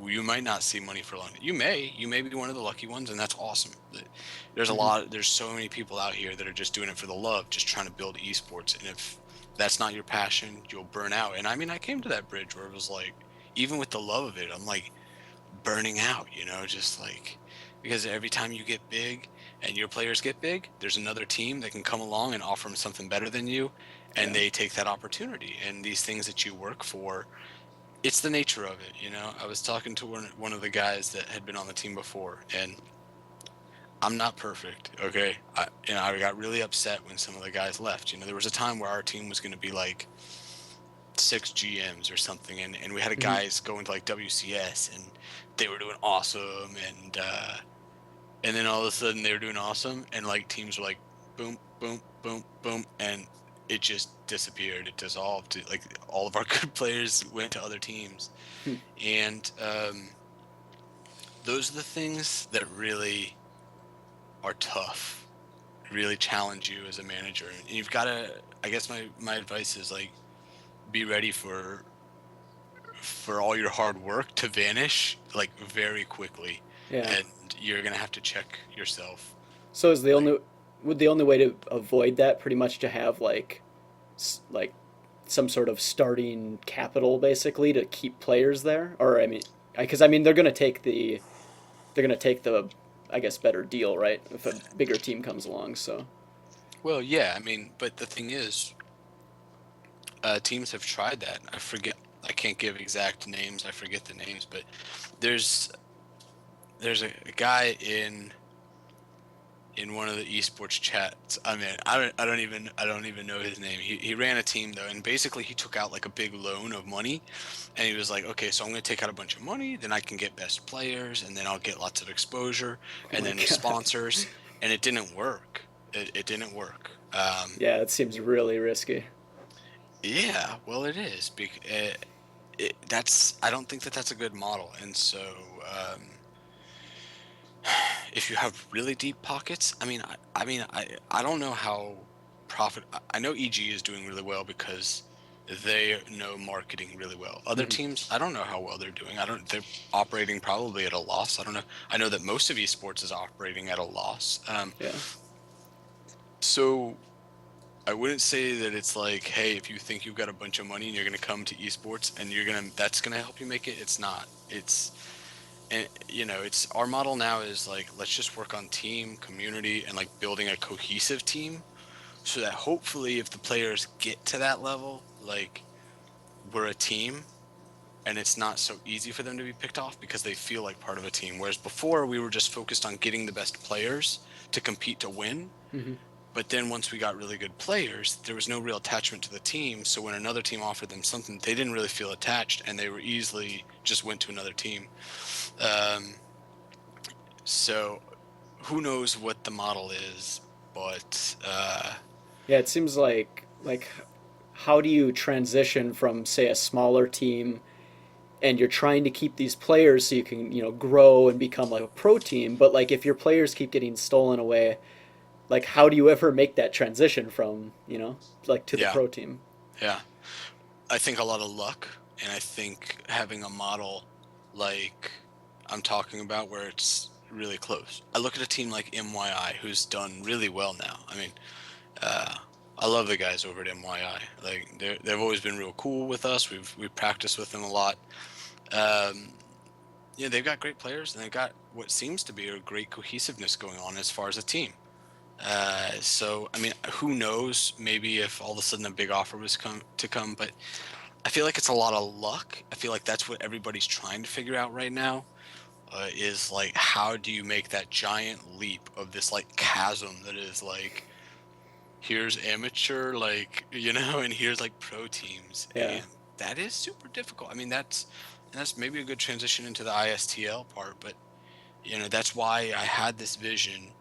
Speaker 2: you might not see money for long. You may be one of the lucky ones, and that's awesome.
Speaker 1: Hmm.
Speaker 2: There's so many people out here that are just doing it for the love, just trying to build esports. And if that's not your passion, you'll burn out. And I mean, I came to that bridge where it was like, even with the love of it, I'm like burning out, just like, because every time you get big and your players get big, there's another team that can come along and offer them something better than you, and
Speaker 1: Yeah.
Speaker 2: they take that opportunity. And these things that you work for, it's the nature of it. I was talking to one of the guys that had been on the team before, and I'm not perfect, okay? I got really upset when some of the guys left. There was a time where our team was going to be like six GMs or something, and we had
Speaker 1: Hmm.
Speaker 2: guys going to like WCS, and they were doing awesome, and then all of a sudden they were doing awesome, and like teams were like boom, boom, boom, boom, and it just disappeared. It dissolved. Like all of our good players went to other teams,
Speaker 1: Hmm.
Speaker 2: and those are the things that really are tough, really challenge you as a manager. And you've got to. I guess my advice is like be ready for all your hard work to vanish like very quickly,
Speaker 1: Yeah.
Speaker 2: and you're gonna have to check yourself.
Speaker 1: So is the
Speaker 2: Like,
Speaker 1: only would the only way to avoid that pretty much to have like some sort of starting capital basically to keep players there? Or I mean, because I mean they're gonna take the I guess better deal, right? If a bigger team comes along. So
Speaker 2: well, yeah, I mean, but the thing is, teams have tried that. I forget. I can't give exact names. I forget the names, but there's a guy in one of the esports chats. I mean, I don't even know his name. He ran a team though, and basically he took out like a big loan of money, and he was like, okay, so I'm going to take out a bunch of money, then I can get best players, and then I'll get lots of exposure,
Speaker 1: oh
Speaker 2: and
Speaker 1: my
Speaker 2: then
Speaker 1: god,
Speaker 2: sponsors, and it didn't work. It didn't work.
Speaker 1: yeah, it seems really risky.
Speaker 2: Yeah, well, it is. That's I don't think that that's a good model, and so if you have really deep pockets, I don't know how profit. I know EG is doing really well because they know marketing really well. Other
Speaker 1: Hmm.
Speaker 2: teams, I don't know how well they're doing. I don't. They're operating probably at a loss. I don't know. I know that most of esports is operating at a loss.
Speaker 1: Yeah,
Speaker 2: So I wouldn't say that it's like, hey, if you think you've got a bunch of money and you're going to come to esports and that's going to help you make it. It's not. And it's our model now is like, let's just work on team, community, and like building a cohesive team so that hopefully if the players get to that level, like we're a team and it's not so easy for them to be picked off because they feel like part of a team. Whereas before we were just focused on getting the best players to compete to win.
Speaker 1: hmm,
Speaker 2: But then once we got really good players, there was no real attachment to the team. So when another team offered them something, they didn't really feel attached and they were easily just went to another team. Um, so who knows what the model is, but
Speaker 1: yeah. It seems like how do you transition from say a smaller team and you're trying to keep these players so you can grow and become like a pro team, but like if your players keep getting stolen away, like how do you ever make that transition from like to the
Speaker 2: yeah,
Speaker 1: pro team?
Speaker 2: yeah. I think a lot of luck, and I think having a model like I'm talking about where it's really close. I look at a team like MYI who's done really well now. I mean, uh, I love the guys over at MYI. Like they've always been real cool with us. We've practiced with them a lot. Um, yeah, they've got great players and they've got what seems to be a great cohesiveness going on as far as a team. So I mean, who knows? Maybe if all of a sudden a big offer was come, but I feel like it's a lot of luck. I feel like that's what everybody's trying to figure out right now. Is like how do you make that giant leap of this like chasm that is like here's amateur like and here's like pro teams,
Speaker 1: Yeah.
Speaker 2: and that is super difficult. I mean that's maybe a good transition into the ISTL part, but that's why I had this vision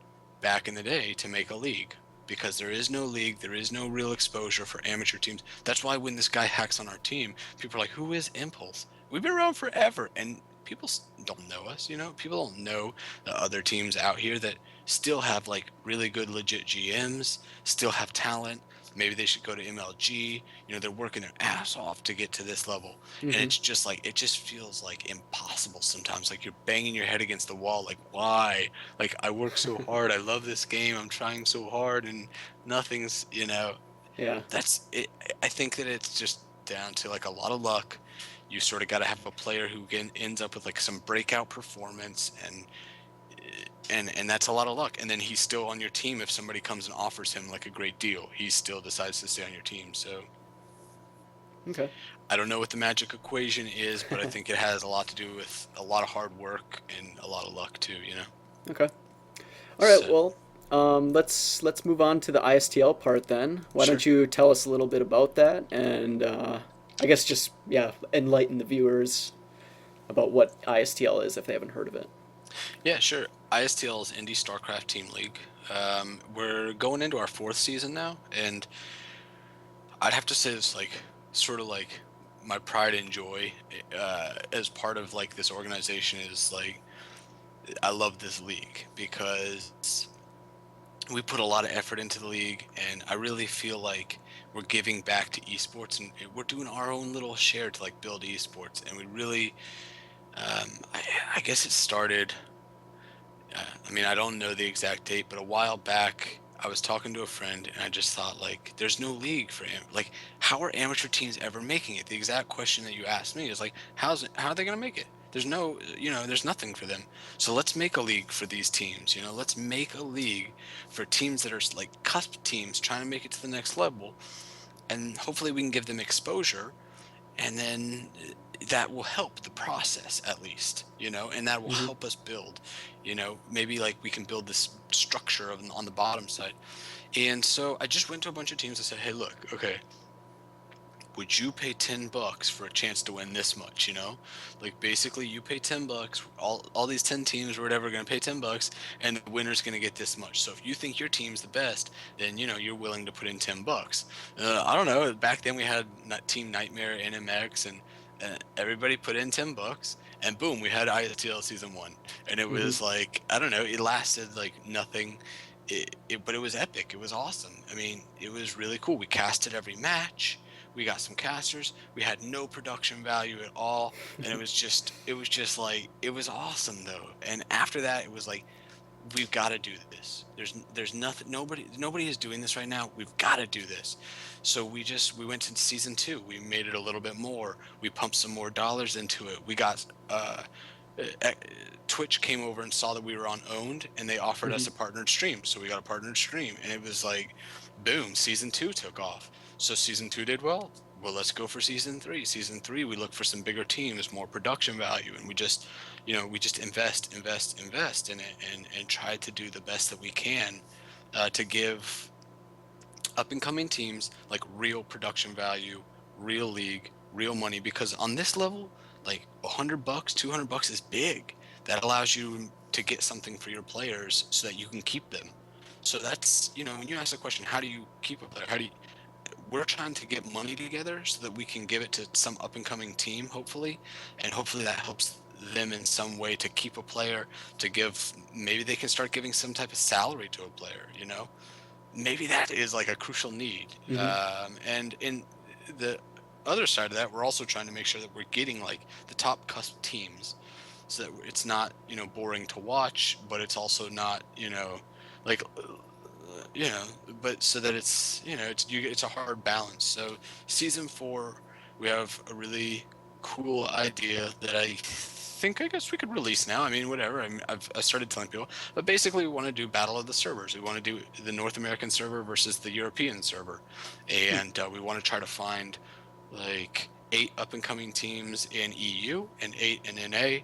Speaker 2: back in the day to make a league, because there is no league, there is no real exposure for amateur teams. That's why when this guy hacks on our team, people are like, who is Impulse? We've been around forever, and people don't know us. People don't know the other teams out here that still have like really good legit GMs, still have talent. Maybe they should go to MLG. They're working their ass off to get to this level, and
Speaker 1: Hmm.
Speaker 2: it's just like it just feels like impossible sometimes. Like you're banging your head against the wall. Like why? Like I work so hard. I love this game. I'm trying so hard, and nothing's.
Speaker 1: Yeah.
Speaker 2: That's it. I think that it's just down to like a lot of luck. You sort of got to have a player who ends up with like some breakout performance, and that's a lot of luck. And then he's still on your team if somebody comes and offers him like a great deal. He still decides to stay on your team. So
Speaker 1: Okay.
Speaker 2: I don't know what the magic equation is, but I think it has a lot to do with a lot of hard work and a lot of luck too.
Speaker 1: Okay. All right.
Speaker 2: So
Speaker 1: Well, let's move on to the ISTL part then. Why
Speaker 2: sure.
Speaker 1: don't you tell us a little bit about that, and I guess just enlighten the viewers about what ISTL is if they haven't heard of it.
Speaker 2: Yeah, sure. ISTL is Indie StarCraft Team League. We're going into our fourth season now, and I'd have to say it's like sort of like my pride and joy as part of like this organization is like I love this league because we put a lot of effort into the league, and I really feel like we're giving back to esports, and we're doing our own little share to like build esports. And we really, I guess it started. I mean, I don't know the exact date, but a while back, I was talking to a friend, and I just thought like, there's no league for like, how are amateur teams ever making it? The exact question that you asked me is like, how are they gonna make it? There's no, there's nothing for them. So let's make a league for these teams. Let's make a league for teams that are like cusp teams trying to make it to the next level, and hopefully we can give them exposure, and then that will help the process at least, and that will
Speaker 1: Hmm.
Speaker 2: help us build, maybe like we can build this structure on the bottom side. And so I just went to a bunch of teams and said, hey, look, okay, would you pay $10 for a chance to win this much? Like basically you pay $10, all these 10 teams or whatever are going to pay $10, and the winner's going to get this much. So if you think your team's the best, then you're willing to put in $10. I don't know, back then we had Team Nightmare, NMX, and everybody put in $10, and boom, we had ISTL season 1. And it
Speaker 1: Hmm.
Speaker 2: was like, I don't know, it lasted like nothing. But it was epic. It was awesome. I mean, it was really cool. We casted every match. We got some casters. We had no production value at all, and it was just like it was awesome though. And after that, it was like we've got to do this. There's nothing. Nobody is doing this right now. We've got to do this. So we went to season 2. We made it a little bit more. We pumped some more dollars into it. We got uh, Twitch came over and saw that we were on owned, and they offered
Speaker 1: Hmm.
Speaker 2: us a partnered stream. So we got a partnered stream, and it was like, boom, season 2 took off. So season 2 did well. Well, let's go for season 3. Season 3, we look for some bigger teams, more production value, and we just invest in it, and try to do the best that we can to give up and coming teams like real production value, real league, real money. Because on this level, like $100, $200 is big. That allows you to get something for your players so that you can keep them. So that's, when you ask the question, how do you keep a player? We're trying to get money together so that we can give it to some up and coming team, hopefully, and hopefully that helps them in some way to keep a player, to give, maybe they can start giving some type of salary to a player, maybe that is like a crucial need.
Speaker 1: Hmm.
Speaker 2: And in the other side of that, we're also trying to make sure that we're getting like the top cusp teams, so that it's not boring to watch, but it's also not like you know but so that it's a hard balance. So season 4, we have a really cool idea that I guess we could release now. I mean, whatever. I started telling people, but basically, we want to do battle of the servers. We want to do the North American server versus the European server, and we want to try to find like 8 up and coming teams in EU and 8 in NA.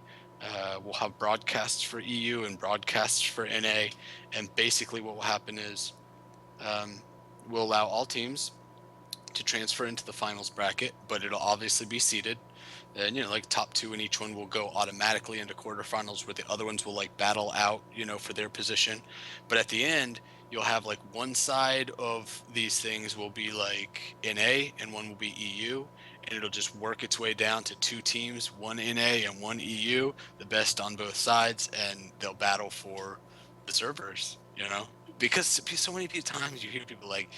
Speaker 2: We'll have broadcasts for EU and broadcasts for NA, and basically, what will happen is um, we'll allow all teams to transfer into the finals bracket, but it'll obviously be seeded. And like top 2 in each one will go automatically into quarterfinals, where the other ones will like battle out, for their position. But at the end, you'll have like one side of these things will be like NA and one will be EU, and it'll just work its way down to 2 teams, one NA and one EU, the best on both sides, and they'll battle for the servers. Because so many times you hear people like,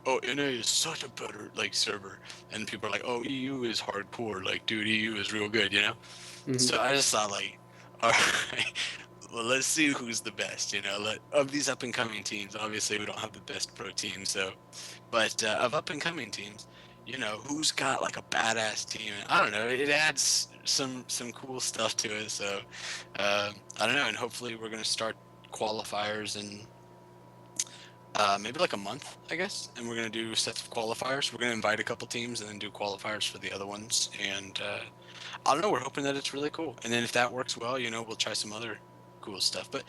Speaker 2: oh, NA is such a better like server, and people are like, oh, EU is hardcore, like, dude, EU is real good.
Speaker 1: Hmm.
Speaker 2: So I just thought like, all right, well, let's see who's the best. Of these up and coming teams, obviously we don't have the best pro team, so, but of up and coming teams, who's got like a badass team? I don't know. It adds some cool stuff to it. So I don't know, and hopefully we're gonna start qualifiers in maybe like a month, I guess. And we're going to do sets of qualifiers. We're going to invite a couple teams and then do qualifiers for the other ones. And I don't know. We're hoping that it's really cool. And then if that works well, we'll try some other cool stuff. But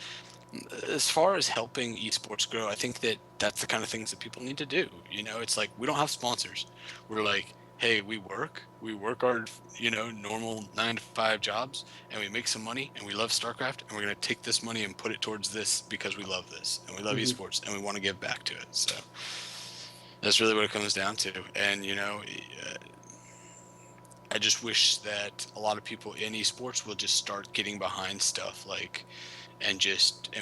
Speaker 2: as far as helping esports grow, I think that that's the kind of things that people need to do. It's like we don't have sponsors. We're like, hey, we work our normal 9 to 5 jobs, and we make some money, and we love StarCraft, and we're gonna take this money and put it towards this because we love this and we love
Speaker 1: Hmm.
Speaker 2: esports and we want to give back to it. So That's really what it comes down to. And, I just wish that a lot of people in esports will just start getting behind stuff like and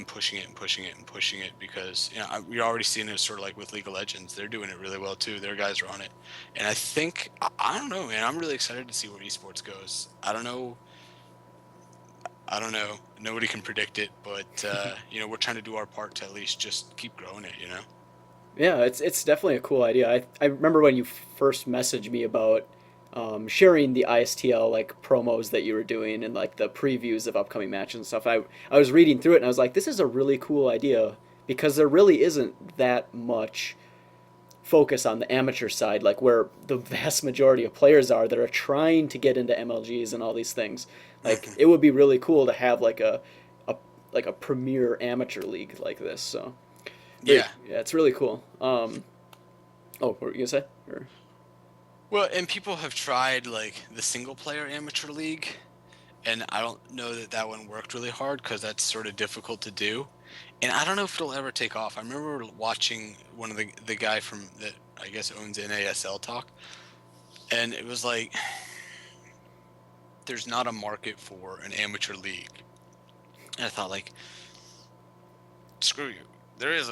Speaker 2: pushing it and pushing it and pushing it because we're already seeing it sort of like with League of Legends. They're doing it really well too. Their guys are on it, and I think I don't know, man. I'm really excited to see where esports goes. I don't know. I don't know. Nobody can predict it, but we're trying to do our part to at least just keep growing it.
Speaker 1: Yeah, it's definitely a cool idea. I remember when you first messaged me about sharing the ISTL like promos that you were doing and like the previews of upcoming matches and stuff. I was reading through it and I was like, this is a really cool idea because there really isn't that much focus on the amateur side, like where the vast majority of players are that are trying to get into MLGs and all these things. Like
Speaker 2: hmm
Speaker 1: it would be really cool to have a like a premier amateur league like this. So very
Speaker 2: Yeah.
Speaker 1: yeah, it's really cool. Oh, what were you gonna say? Or,
Speaker 2: Well, and people have tried like the single player amateur league, and I don't know that that one worked really hard because that's sort of difficult to do. And I don't know if it'll ever take off. I remember watching one of the guy from that I guess owns NASL talk, and it was like there's not a market for an amateur league. And I thought like screw you. There is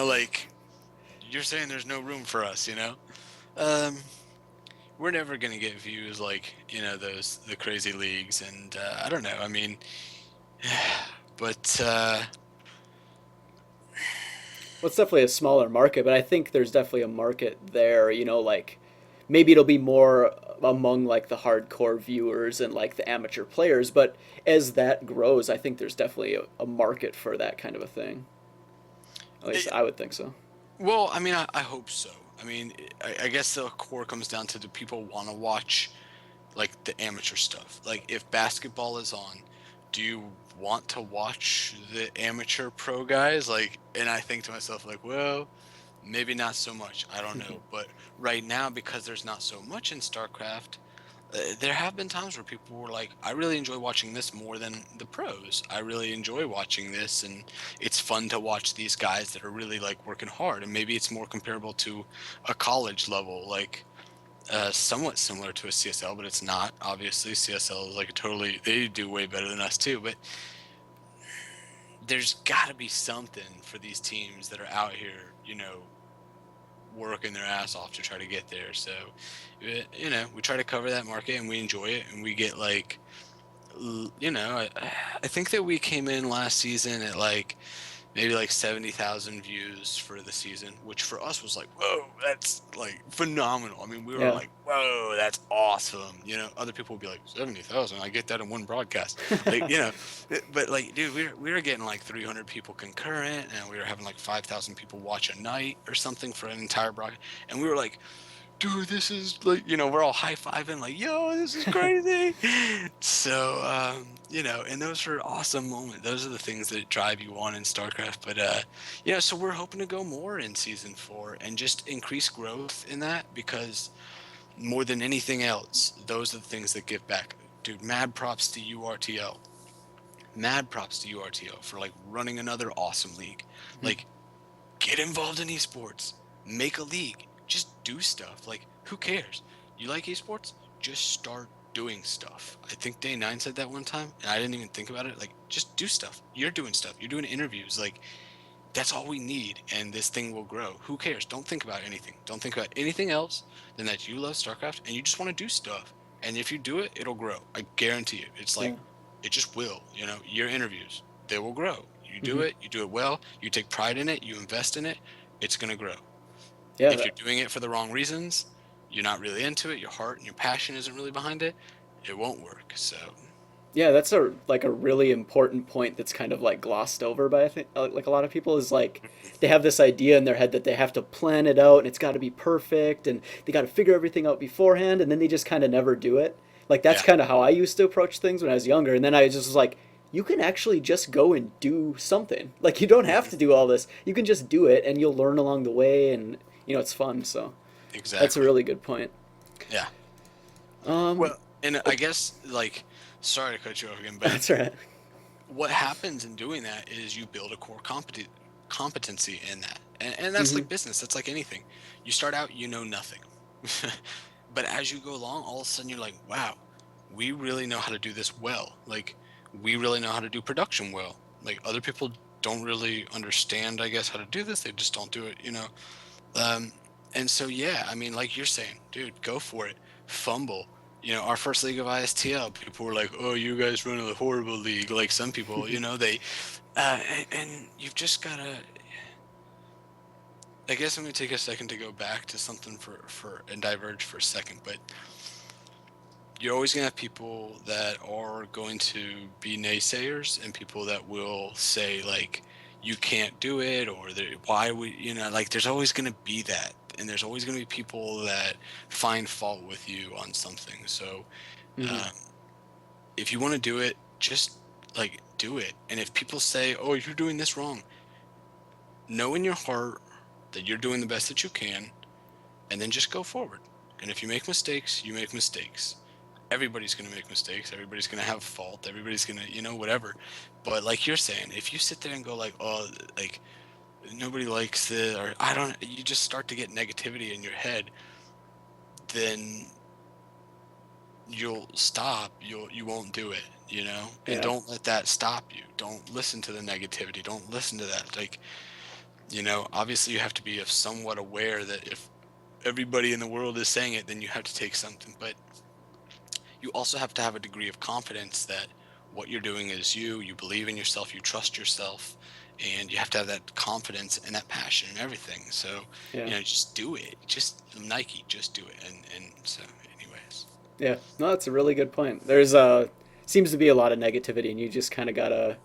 Speaker 2: like you're saying there's no room for us. Um, we're never gonna get views like those the crazy leagues, and I don't know. I mean, but
Speaker 1: well, it's definitely a smaller market, but I think there's definitely a market there. Like maybe it'll be more among like the hardcore viewers and like the amateur players. But as that grows, I think there's definitely a market for that kind of a thing. At least
Speaker 2: it,
Speaker 1: I would think so.
Speaker 2: well, I mean, I hope so. I mean, I guess the core comes down to do people want to watch like the amateur stuff? Like if basketball is on, do you want to watch the amateur pro guys? Like, and I think to myself like, well, maybe not so much. I don't know. But right now, because there's not so much in StarCraft, there have been times where people were like, I really enjoy watching this more than the pros. I really enjoy watching this, and it's fun to watch these guys that are really like working hard. And maybe it's more comparable to a college level, like somewhat similar to a CSL, but it's not. Obviously, CSL is like a totally, they do way better than us too. But there's got to be something for these teams that are out here, working their ass off to try to get there. So, we try to cover that market and we enjoy it and we get like, I think that we came in last season at like maybe like 70,000 views for the season, which for us was like, whoa, that's like phenomenal. I mean, we were
Speaker 1: Yeah.
Speaker 2: like, whoa, that's awesome. Other people would be like, 70,000, I get that in one broadcast. Like, but like, dude, we were getting like 300 people concurrent and we were having like 5,000 people watch a night or something for an entire broadcast. And we were like, dude, this is like, we're all high fiving, like, yo, this is crazy. So, and those are awesome moments. Those are the things that drive you on in StarCraft. But, so we're hoping to go more in season 4 and just increase growth in that because more than anything else, those are the things that give back. Dude, mad props to URTL. Mad props to URTL for like running another awesome league. Like, get involved in esports, make a league, just do stuff. Like, who cares? You like esports? Just start doing stuff. I think Day 9 said that one time, and I didn't even think about it. Like, just do stuff. You're doing stuff. You're doing interviews. Like, that's all we need, and this thing will grow. Who cares? Don't think about anything. Don't think about anything else than that you love StarCraft and you just want to do stuff. And if you do it, it'll grow. I guarantee you. It's
Speaker 1: Yeah.
Speaker 2: like, it just will. Your interviews, they will grow.
Speaker 1: Hmm.
Speaker 2: You do it well, you take pride in it, you invest in it, it's going to grow.
Speaker 1: Yeah.
Speaker 2: If you're doing it for the wrong reasons, you're not really into it, your heart and your passion isn't really behind it, it won't work. So,
Speaker 1: Yeah, that's a like a really important point that's kind of like glossed over by I think like a lot of people is like they have this idea in their head that they have to plan it out and it's got to be perfect and they got to figure everything out beforehand and then they just kind of never do it. Like that's
Speaker 2: yeah.
Speaker 1: kind of how I used to approach things when I was younger and then I just was like you can actually just go and do something. Like you don't have
Speaker 2: hmm
Speaker 1: to do all this. You can just do it and you'll learn along the way and it's fun. So that's a
Speaker 2: Exactly.
Speaker 1: really good point.
Speaker 2: Yeah.
Speaker 1: Um
Speaker 2: Well, and I guess, like, sorry to cut you off again, but
Speaker 1: that's right.
Speaker 2: what happens in doing that is you build a core competency in that. And that's
Speaker 1: Hmm.
Speaker 2: like business. That's like anything. You start out, you know nothing. But as you go along, all of a sudden you're like, wow, we really know how to do this well. Like, we really know how to do production well. Like, other people don't really understand, I guess, how to do this. They just don't do it. Um, and so, yeah, I mean, like you're saying, dude, go for it. Fumble. Our first league of ISTL, people were like, oh, you guys run a horrible league. Like some people, and you've just gotta, I guess I'm gonna take a second to go back to something and diverge for a second, but you're always gonna have people that are going to be naysayers and people that will say like you can't do it or why would like there's always gonna be that, and there's always gonna be people that find fault with you on something. So
Speaker 1: Hmm.
Speaker 2: um, if you want to do it, just like do it. And if people say, oh, you're doing this wrong, know in your heart that you're doing the best that you can, and then just go forward. And if you make mistakes, you make mistakes. Everybody's going to make mistakes. Everybody's going to have fault. Everybody's going to, whatever. But like you're saying, if you sit there and go like, oh, like nobody likes it, or I don't, you just start to get negativity in your head, then you'll stop. You won't do it. And
Speaker 1: Yeah.
Speaker 2: don't let that stop you. Don't listen to the negativity. Don't listen to that. Like, obviously you have to be somewhat aware that if everybody in the world is saying it, then you have to take something. But you also have to have a degree of confidence that what you're doing is you believe in yourself, you trust yourself, and you have to have that confidence and that passion and everything. So,
Speaker 1: Yeah.
Speaker 2: just do it. Just Nike, just do it. And so, anyways.
Speaker 1: Yeah. No, that's a really good point. There's seems to be a lot of negativity, and you just kind of gotta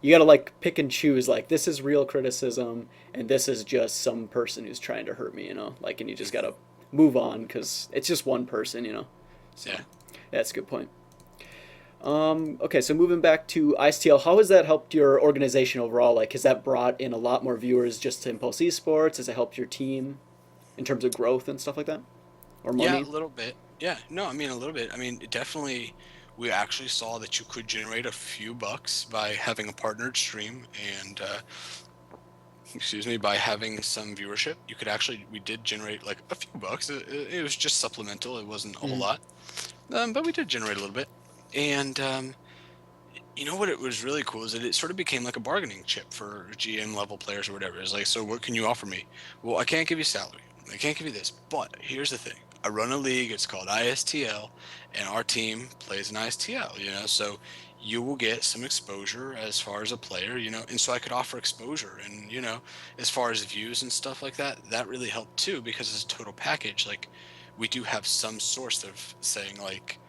Speaker 1: like pick and choose. Like this is real criticism, and this is just some person who's trying to hurt me. Like, and you just
Speaker 2: Mhm.
Speaker 1: gotta move on because it's just one person. So
Speaker 2: Yeah.
Speaker 1: that's a good point. Okay, so moving back to ISTL, how has that helped your organization overall? Like, has that brought in a lot more viewers just to Impulse Esports? Has it helped your team in terms of growth and stuff like that, or
Speaker 2: Yeah,
Speaker 1: money?
Speaker 2: a little bit. Yeah, no, I mean a little bit. I mean, definitely we actually saw that you could generate a few bucks by having a partnered stream and excuse me, by having some viewership. We did generate like a few bucks. It was just supplemental. It wasn't a whole
Speaker 1: Hmm.
Speaker 2: lot. But we did generate a little bit. And you know what? It was really cool is that it sort of became like a bargaining chip for GM level players or whatever. It's like, so what can you offer me? Well, I can't give you salary. I can't give you this. But here's the thing. I run a league. It's called ISTL, and our team plays in ISTL. So you will get some exposure as far as a player. And so I could offer exposure, and as far as views and stuff like that, that really helped too because it's a total package. Like we do have some source of saying like,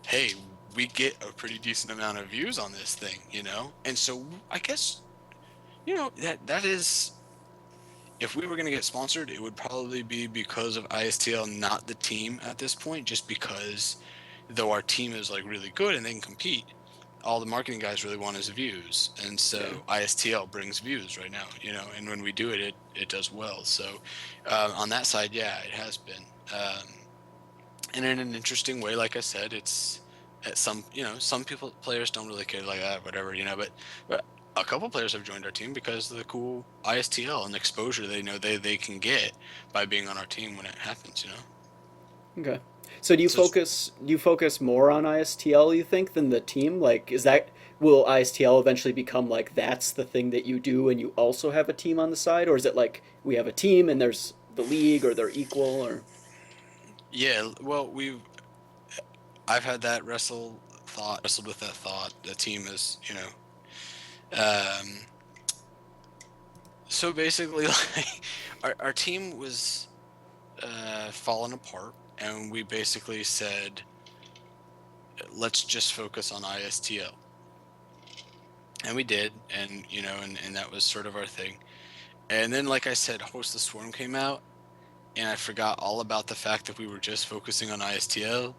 Speaker 2: hey, we get a pretty decent amount of views on this thing. And so I guess that is, if we were going to get sponsored, it would probably be because of ISTL, not the team at this point, just because though our team is like really good and they can compete, all the marketing guys really want is views. And
Speaker 1: Yeah.
Speaker 2: so ISTL brings views right now. And when we do it, it does well. So on that side, yeah, it has been. And in an interesting way, like I said, it's at some players don't really care like that, whatever, but a couple players have joined our team because of the cool ISTL and exposure they know they can get by being on our team when it happens.
Speaker 1: Okay. So
Speaker 2: So it's,
Speaker 1: do you focus more on ISTL, you think, than the team? Like, will ISTL eventually become like that's the thing that you do and you also have a team on the side? Or is it like we have a team and there's the league or they're equal or
Speaker 2: yeah, well, I've had that wrestled with that thought. The team is, um, so basically, like our team was falling apart, and we basically said, let's just focus on ISTL. And we did, and and that was sort of our thing. And then, like I said, Host the Swarm came out, and I forgot all about the fact that we were just focusing on ISTL,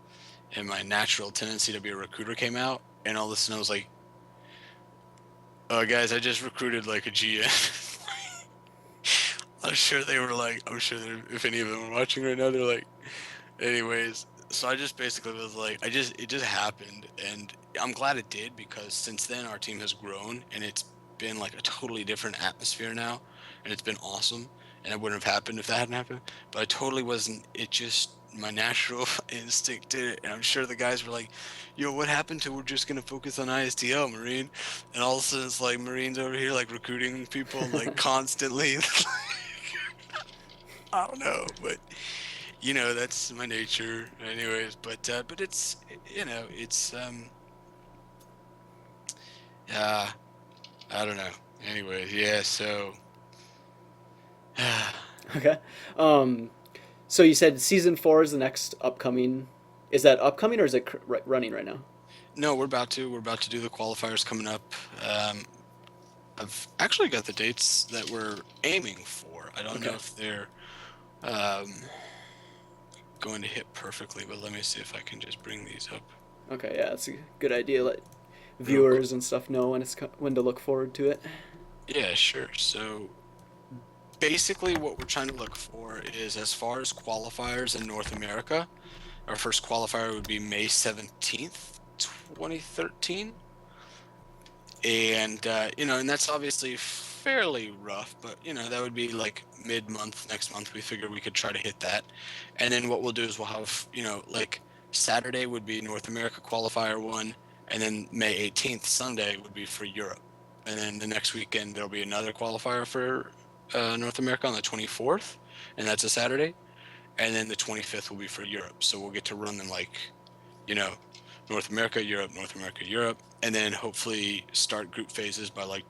Speaker 2: and my natural tendency to be a recruiter came out, and all of a sudden I was like, guys, I just recruited like a GM. I'm sure if any of them are watching right now, they're like, anyways, so I just basically was like, it just happened, and I'm glad it did because since then our team has grown and it's been like a totally different atmosphere now, and it's been awesome. and it wouldn't have happened if that hadn't happened. But I totally wasn't. It just my natural instinct did it, and I'm sure the guys were like, "Yo, what happened to we're just gonna focus on ISTL, Marine?" And all of a sudden, it's like Marines over here like recruiting people like constantly. I don't know, but that's my nature, anyways. But it's it's uh I don't know. Anyways, yeah. So
Speaker 1: Okay. Um, so you said season 4 is the next upcoming. Is that upcoming or is it running right now?
Speaker 2: no, we're about to do the qualifiers coming up. Um, I've actually got the dates that we're aiming for. I don't know
Speaker 1: Okay.
Speaker 2: if they're um, going to hit perfectly, but let me see if I can just bring these up
Speaker 1: Okay. Yeah, that's a good idea. Let
Speaker 2: real quick.
Speaker 1: viewers and stuff know when to look forward to it.
Speaker 2: Yeah, sure. So basically, what we're trying to look for is as far as qualifiers in North America, our first qualifier would be May 17th, 2013. And that's obviously fairly rough, but that would be like mid-month next month. We figure we could try to hit that. And then what we'll do is we'll have, like Saturday would be North America qualifier one, and then May 18th, Sunday, would be for Europe. And then the next weekend there'll be another qualifier for North America on the 24th, and that's a Saturday. And then the 25th will be for Europe. So we'll get to run them like, you know, North America, Europe, North America, Europe, and then hopefully start group phases by like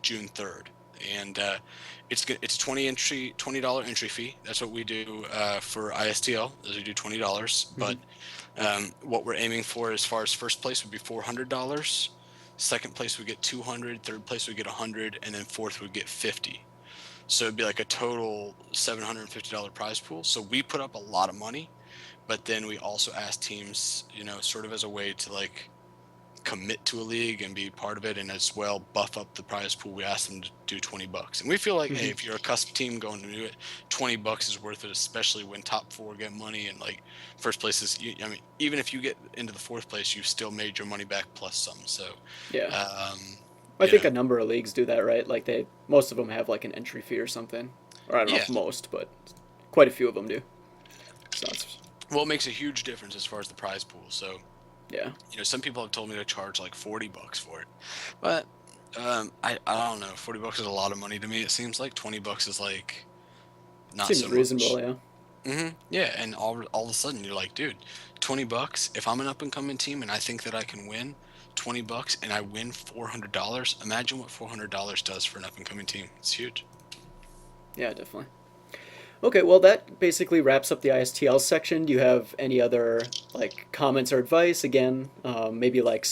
Speaker 2: June 3rd. And it's a $20 entry fee. That's what we do for ISTL. Is we do $20.
Speaker 1: Hmm.
Speaker 2: But what we're aiming for as far as first place would be $400. Second place would get 200. Third place would get 100, and then fourth would get 50. So it'd be like a total $750 prize pool. So we put up a lot of money, but then we also ask teams, sort of as a way to like commit to a league and be part of it, and as well buff up the prize pool. We ask them to do $20, and we feel like, hey,
Speaker 1: Hmm.
Speaker 2: if you're a cusp team going to do it, $20 is worth it, especially when top four get money and like first place is. I mean, even if you get into the fourth place, you still made your money back plus some. So,
Speaker 1: Yeah.
Speaker 2: um,
Speaker 1: I
Speaker 2: you
Speaker 1: think
Speaker 2: know,
Speaker 1: a number of leagues do that, right? Like most of them have like an entry fee or something. Or I don't know
Speaker 2: yeah.
Speaker 1: if most, but quite a few of them do. So it's
Speaker 2: Well, it makes a huge difference as far as the prize pool. So,
Speaker 1: yeah.
Speaker 2: some people have told me to charge like $40 for it, but I don't know. $40 is a lot of money to me. It seems like $20 is like not
Speaker 1: Seems
Speaker 2: so
Speaker 1: reasonable,
Speaker 2: much.
Speaker 1: yeah.
Speaker 2: Yeah, and all of a sudden you're like, dude, $20. If I'm an up and coming team and I think that I can win $20 and I win $400, imagine what $400 does for an up and coming team. It's huge.
Speaker 1: Yeah, definitely. Okay, well that basically wraps up the ISTL section. Do you have any other like comments or advice? Again, maybe like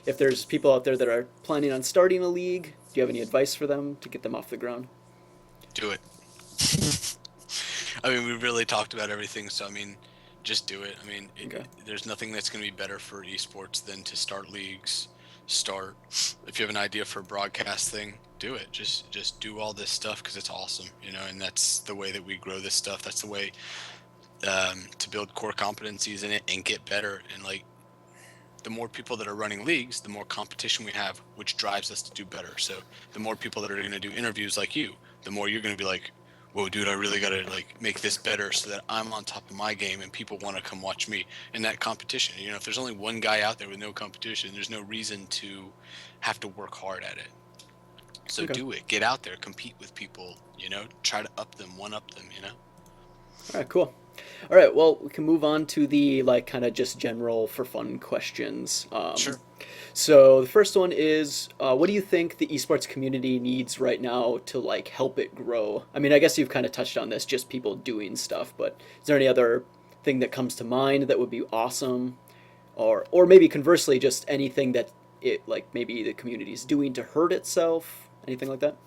Speaker 1: if there's people out there that are planning on starting a league, do you have any advice for them to get them off the ground?
Speaker 2: Do it. I mean, we really talked about everything, so I mean, just do it. I mean,
Speaker 1: Okay.
Speaker 2: there's nothing that's going to be better for esports than to start leagues. Start if you have an idea for a broadcast thing, do it. Just do all this stuff because it's awesome, and that's the way that we grow this stuff. That's the way to build core competencies in it and get better. And like the more people that are running leagues, the more competition we have, which drives us to do better. So the more people that are going to do interviews like you, the more you're going to be like, whoa, dude, I really got to like make this better so that I'm on top of my game and people want to come watch me. And that competition, if there's only one guy out there with no competition, there's no reason to have to work hard at it. So
Speaker 1: Okay.
Speaker 2: do it, get out there, compete with people, try to up them, one up them.
Speaker 1: All right. Cool. All right. Well, we can move on to the like kind of just general for fun questions.
Speaker 2: Sure.
Speaker 1: So the first one is, what do you think the esports community needs right now to like help it grow? I mean, I guess you've kind of touched on this, just people doing stuff, but is there any other thing that comes to mind that would be awesome, or maybe conversely, just anything that it like maybe the community is doing to hurt itself, anything like that?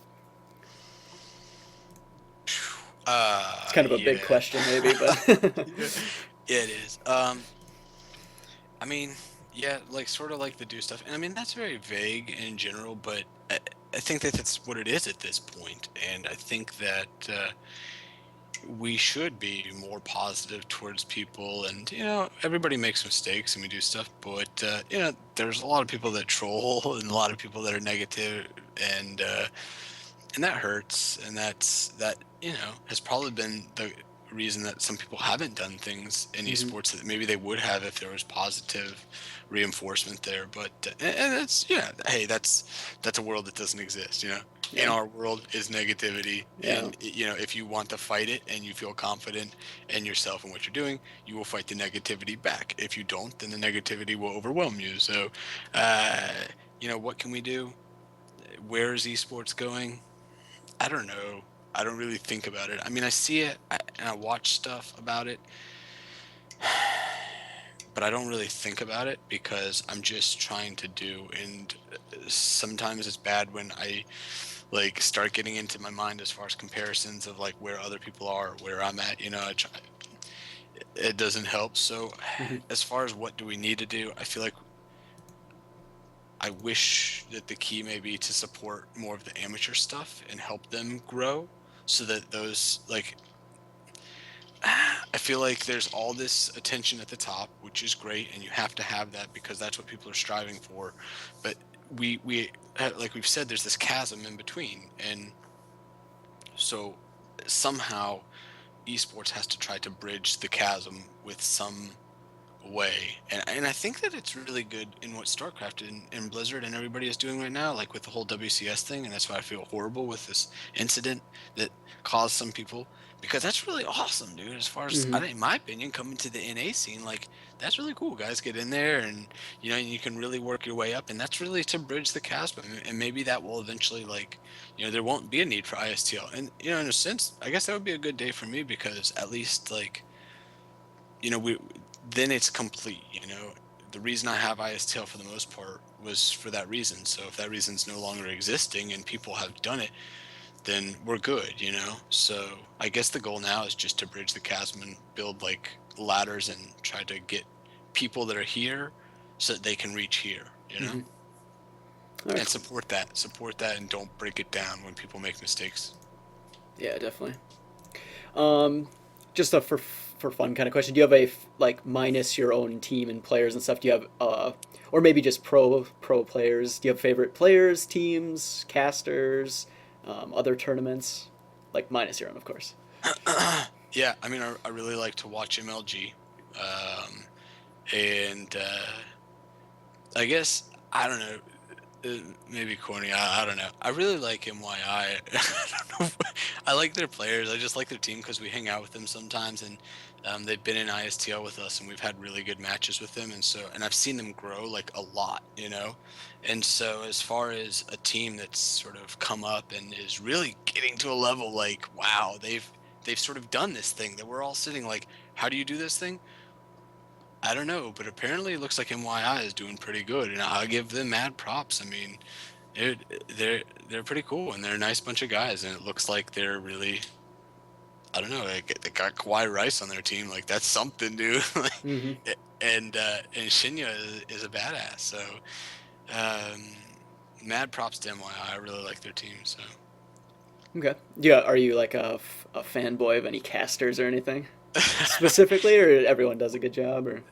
Speaker 1: It's kind of a big
Speaker 2: Yeah.
Speaker 1: question, maybe, but
Speaker 2: Yeah. Yeah, it is. I mean, yeah, like sort of like the do stuff. And I mean, that's very vague in general, but I think that that's what it is at this point. And I think that we should be more positive towards people. And, everybody makes mistakes and we do stuff, but, there's a lot of people that troll and a lot of people that are negative, and that hurts. And that has probably been the reason that some people haven't done things in
Speaker 1: Hmm.
Speaker 2: esports that maybe they would have if there was positive reinforcement there. But and that's yeah, hey, that's a world that doesn't exist. In
Speaker 1: Yeah.
Speaker 2: our world is negativity,
Speaker 1: Yeah.
Speaker 2: and if you want to fight it and you feel confident in yourself and what you're doing, you will fight the negativity back. If you don't, then the negativity will overwhelm you. So, uh, what can we do? Where is esports going? I don't know. I don't really think about it. I mean, I see it and I watch stuff about it, but I don't really think about it because I'm just trying to do. And sometimes it's bad when I like start getting into my mind as far as comparisons of like where other people are, where I'm at. It doesn't help. So,
Speaker 1: Hmm.
Speaker 2: as far as what do we need to do, I feel like I wish that the key may be to support more of the amateur stuff and help them grow so that those like I feel like there's all this attention at the top, which is great, and you have to have that because that's what people are striving for. But like we've said, there's this chasm in between, and so somehow esports has to try to bridge the chasm with some way. And I think that it's really good in what StarCraft and Blizzard and everybody is doing right now, like with the whole WCS thing. And that's why I feel horrible with this incident that caused some people, because that's really awesome, dude. As far as
Speaker 1: Hmm.
Speaker 2: in my opinion, coming to the NA scene, like that's really cool. Guys get in there and you can really work your way up, and that's really to bridge the chasm. And maybe that will eventually like there won't be a need for ISTL. And in a sense, I guess that would be a good day for me because at least like we then it's complete. The reason I have ISTL for the most part was for that reason. So if that reason's no longer existing and people have done it, then we're good. So I guess the goal now is just to bridge the chasm and build like ladders and try to get people that are here so that they can reach here.
Speaker 1: Hmm. All right.
Speaker 2: And support that and don't break it down when people make mistakes.
Speaker 1: Yeah, definitely. Um, just a for fun kind of question. Do you have a like minus your own team and players and stuff? Do you have or maybe just pro players? Do you have favorite players, teams, casters, other tournaments? Like minus your own, of course.
Speaker 2: Yeah, I mean, I really like to watch MLG. And I guess I don't know. Maybe corny. I don't know. I really like MYI. I don't know. I like their players. I just like their team because we hang out with them sometimes, and they've been in ISTL with us, and we've had really good matches with them. And I've seen them grow like a lot. And so as far as a team that's sort of come up and is really getting to a level like, wow, they've sort of done this thing that we're all sitting like, how do you do this thing? I don't know, but apparently it looks like MYI is doing pretty good, and I'll give them mad props. I mean, dude, they're pretty cool, and they're a nice bunch of guys, and it looks like they're really, I don't know, they got Kawhi Rice on their team, like that's something, dude.
Speaker 1: Hmm.
Speaker 2: And Shinya is a badass, so um, mad props to MYI. I really like their team, so.
Speaker 1: Okay. Yeah. Are you like a fanboy of any casters or anything specifically, or everyone does a good job? Or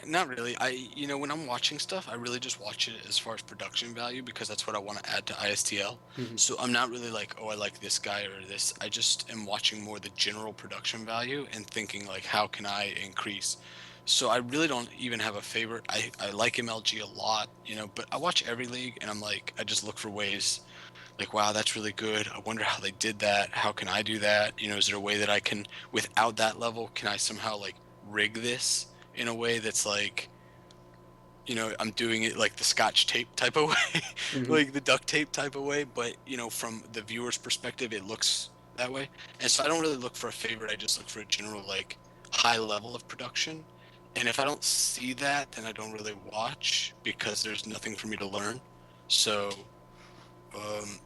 Speaker 2: Not really. When I'm watching stuff, I really just watch it as far as production value because that's what I want to add to ISTL.
Speaker 1: hmm.
Speaker 2: So I'm not really like, oh, I like this guy or this. I just am watching more the general production value and thinking like, how can I increase? So I really don't even have a favorite. I like MLG a lot, but I watch every league and I'm like, I just look for ways like, wow, that's really good. I wonder how they did that. How can I do that? Is there a way that I can, without that level, can I somehow like rig this in a way that's like, I'm doing it like the scotch tape type of way,
Speaker 1: Hmm.
Speaker 2: like the duct tape type of way, but from the viewer's perspective, it looks that way. And so I don't really look for a favorite. I just look for a general like high level of production. And if I don't see that, then I don't really watch because there's nothing for me to learn. So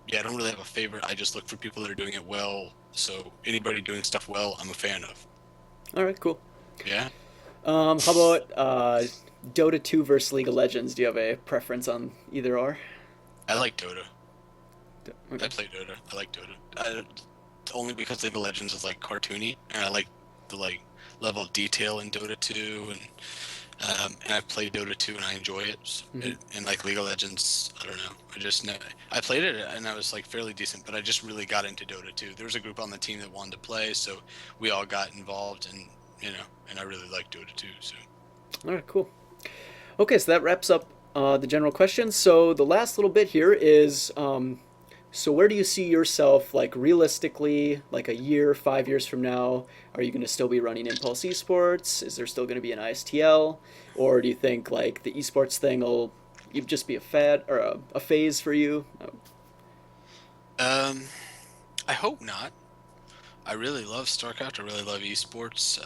Speaker 2: yeah, I don't really have a favorite. I just look for people that are doing it well. So anybody doing stuff well, I'm a fan of.
Speaker 1: All right. Cool.
Speaker 2: Yeah,
Speaker 1: How about Dota 2 versus League of Legends? Do you have a preference on either or?
Speaker 2: I like Dota. I
Speaker 1: Okay.
Speaker 2: play Dota. I like Dota. Only because League of Legends is like cartoony, and I like the like level of detail in Dota 2, and And I've played Dota 2 and I enjoy it.
Speaker 1: Hmm.
Speaker 2: And like League of Legends, I don't know. I played it and I was like fairly decent, but I just really got into Dota 2. There was a group on the team that wanted to play, so we all got involved, and and I really like Dota 2. So
Speaker 1: All right, cool. Okay, so that wraps up the general questions. So the last little bit here is, so where do you see yourself, like realistically, like a year, 5 years from now? Are you going to still be running Impulse Esports? Is there still going to be an ISTL, or do you think like the esports thing will just be a fad or a phase for you?
Speaker 2: um, I hope not. I really love StarCraft. I really love esports.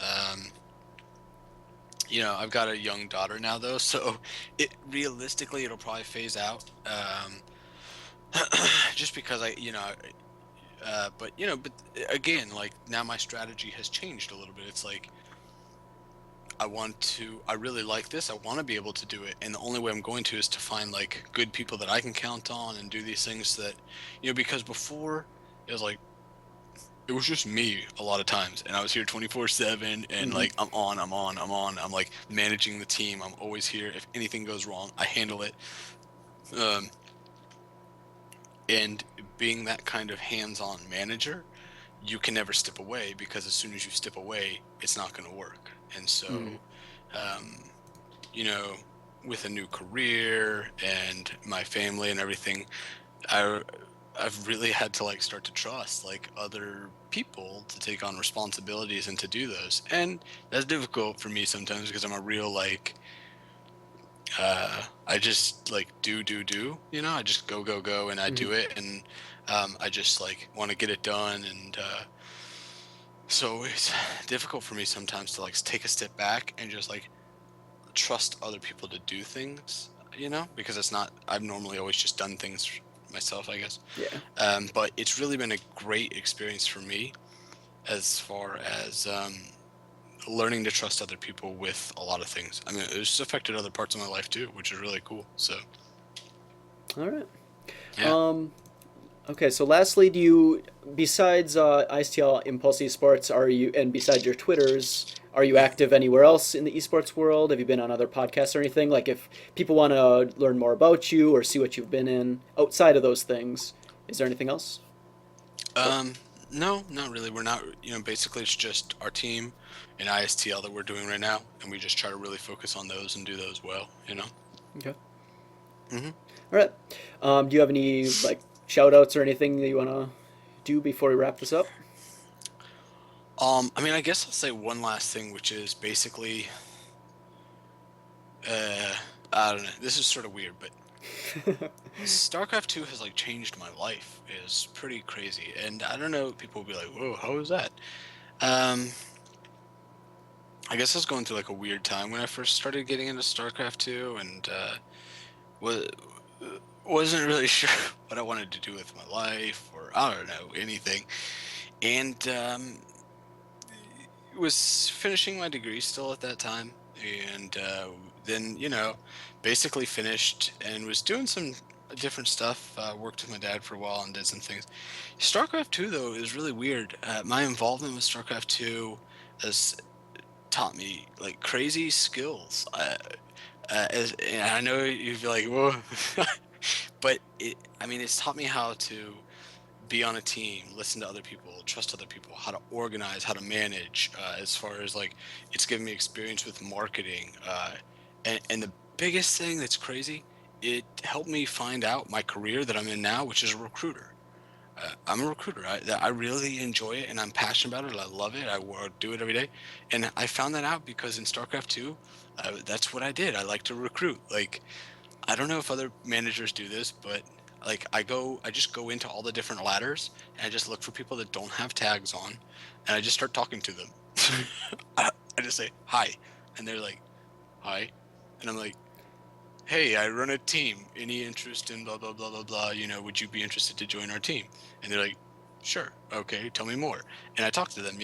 Speaker 2: I've got a young daughter now though, so it realistically it'll probably phase out. Just because but again, like now my strategy has changed a little bit. It's like I really like this. I want to be able to do it. And the only way I'm going to is to find like good people that I can count on and do these things because before it was like, it was just me a lot of times. And I was here 24/7 and
Speaker 1: Hmm.
Speaker 2: like, I'm like managing the team. I'm always here. If anything goes wrong, I handle it. Um, and being that kind of hands-on manager, you can never step away because as soon as you step away, it's not going to work. And
Speaker 1: Hmm.
Speaker 2: so, um, you know, with a new career and my family and everything, I I've really had to like start to trust like other people to take on responsibilities and to do those. And that's difficult for me sometimes because I'm a real like I just like do, I just go and I
Speaker 1: Hmm.
Speaker 2: do it, and I just like want to get it done, and so it's difficult for me sometimes to like take a step back and just like trust other people to do things, because it's not I've normally always just done things myself, I guess.
Speaker 1: Yeah.
Speaker 2: But it's really been a great experience for me as far as learning to trust other people with a lot of things. I mean, it's affected other parts of my life too, which is really cool. So
Speaker 1: All right.
Speaker 2: yeah.
Speaker 1: Um, Okay, so lastly, do you, besides ISTL Impulse Esports, are you, and besides your Twitters, are you active anywhere else in the esports world? Have you been on other podcasts or anything? Like, if people want to learn more about you or see what you've been in outside of those things, is there anything else? Oh,
Speaker 2: Um, no, not really. We're not, basically it's just our team and ISTL that we're doing right now, and we just try to really focus on those and do those well.
Speaker 1: okay.
Speaker 2: hmm
Speaker 1: All right. Do you have any, like, shout outs or anything that you want to do before we wrap this up?
Speaker 2: I mean, I guess I'll say one last thing, which is basically, uh, I don't know. This is sort of weird, but StarCraft 2 has like changed my life. Is pretty crazy, and I don't know. People will be like, "Whoa, how is that?" Um, I guess I was going through like a weird time when I first started getting into StarCraft 2, and was wasn't really sure what I wanted to do with my life, or I don't know anything. And was finishing my degree still at that time, and then basically finished and was doing some different stuff. Worked with my dad for a while and did some things. StarCraft 2 though is really weird. My involvement with StarCraft 2 has taught me like crazy skills. And I know you'd be like, whoa, but I mean, it's taught me how to be on a team, listen to other people, trust other people, how to organize, how to manage. As far as like, it's given me experience with marketing. And the biggest thing that's crazy, it helped me find out my career that I'm in now, which is a recruiter. I'm a recruiter. I really enjoy it and I'm passionate about it. I love it. Do it every day. And I found that out because in StarCraft 2, that's what I did. I like to recruit. Like, I don't know if other managers do this, but like I just go into all the different ladders and I just look for people that don't have tags on, and I just start talking to them. I just say hi, and they're like, hi, and I'm like, hey, I run a team. Any interest in blah blah blah blah blah? Would you be interested to join our team? And they're like, sure, okay, tell me more. And I talk to them,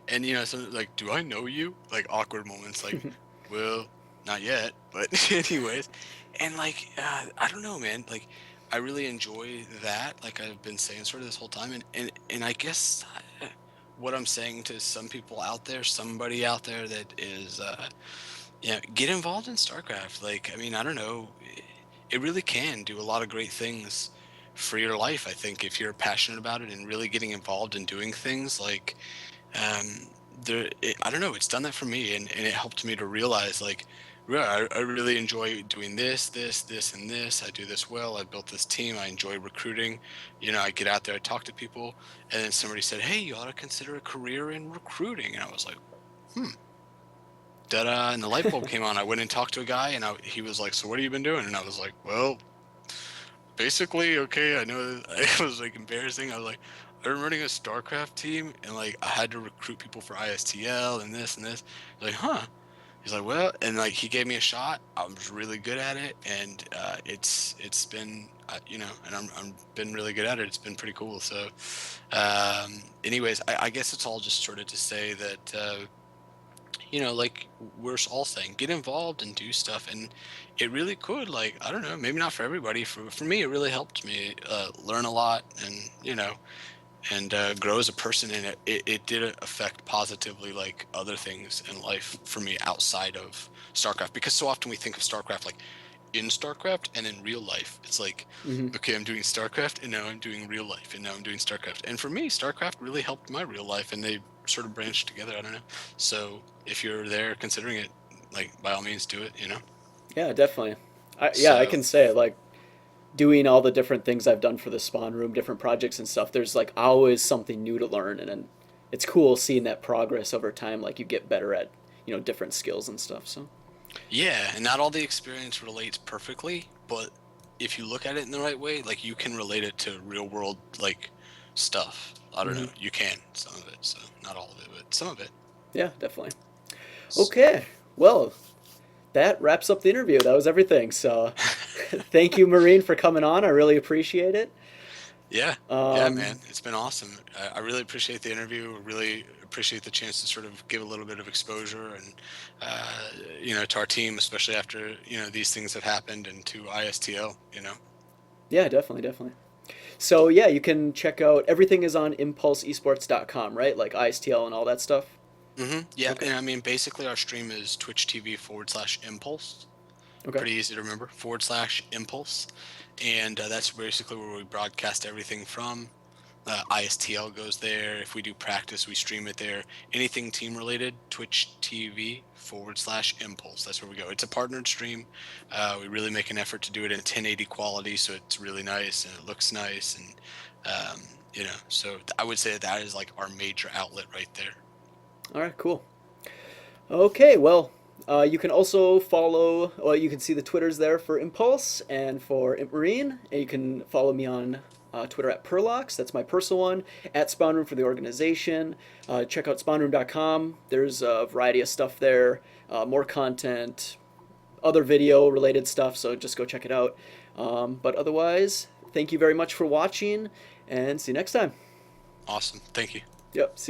Speaker 2: and some like, do I know you? Like awkward moments, like, well, not yet, but anyways, and like, I don't know, man. Like, I really enjoy that. Like I've been saying sort of this whole time, and I guess what I'm saying to some people out there, somebody out there that is, get involved in StarCraft. Like, I mean, I don't know, it really can do a lot of great things for your life. I think if you're passionate about it and really getting involved in doing things like, I don't know, it's done that for me, and it helped me to realize like, yeah, I really enjoy doing this, and this. I do this well. I built this team. I enjoy recruiting. I get out there, I talk to people, and then somebody said, "Hey, you ought to consider a career in recruiting." And I was like, "Hmm." Da-da, and the light bulb came on. I went and talked to a guy, and he was like, "So what have you been doing?" And I was like, "Well, basically, okay." I know it was like embarrassing. I was like, "I'm running a StarCraft team, and like I had to recruit people for ISTL and this and this." Like, huh? He's like, "Well," and like he gave me a shot. I was really good at it, and it's been and I'm been really good at it. It's been pretty cool. So, anyways, I guess it's all just sort of to say that. Like we're all saying, get involved and do stuff, and it really could, like, I don't know, maybe not for everybody. For me, it really helped me learn a lot, and and grow as a person, and it did affect positively like other things in life for me outside of StarCraft, because so often we think of StarCraft like in StarCraft, and in real life it's like,
Speaker 1: Hmm.
Speaker 2: okay, I'm doing StarCraft, and now I'm doing real life, and now I'm doing StarCraft. And for me, StarCraft really helped my real life, and they sort of branched together. I don't know. So if you're there considering it, like, by all means do it.
Speaker 1: Yeah, definitely. I
Speaker 2: So
Speaker 1: can say like doing all the different things I've done for the spawn room, different projects and stuff. There's like always something new to learn, and it's cool seeing that progress over time. Like you get better at different skills and stuff. So
Speaker 2: yeah, and not all the experience relates perfectly, but if you look at it in the right way, like, you can relate it to real world like stuff. I don't
Speaker 1: hmm,
Speaker 2: know, you can some of it, so not all of it, but some of it.
Speaker 1: yeah, definitely.
Speaker 2: So,
Speaker 1: Okay, well, that wraps up the interview. That was everything. So thank you, Maureen, for coming on. I really appreciate it.
Speaker 2: yeah, yeah,
Speaker 1: Um,
Speaker 2: man, it's been awesome. I really appreciate the interview. I really appreciate the chance to sort of give a little bit of exposure, and to our team, especially after these things have happened, and to ISTL.
Speaker 1: yeah, definitely, definitely. So yeah, you can check out everything is on impulseesports.com, right? Like ISTL and all that stuff.
Speaker 2: Yeah,
Speaker 1: Okay.
Speaker 2: and I mean, basically, our stream is Twitch TV/Impulse.
Speaker 1: Okay.
Speaker 2: Pretty easy to remember, /Impulse. And that's basically where we broadcast everything from. ISTL goes there. If we do practice, we stream it there. Anything team related, Twitch TV/Impulse. That's where we go. It's a partnered stream. We really make an effort to do it in 1080 quality, so it's really nice and it looks nice. And, so I would say that is like our major outlet right there.
Speaker 1: All right. Cool. Okay. Well, you can also follow. Well, you can see the Twitters there for Impulse and for Marine, and you can follow me on Twitter at Perlox. That's my personal one. At Spawn Room for the organization. Check out spawnroom.com. There's a variety of stuff there. More content, other video related stuff. So just go check it out. But otherwise, thank you very much for watching, and see you next time.
Speaker 2: Awesome. Thank you.
Speaker 1: Yep. See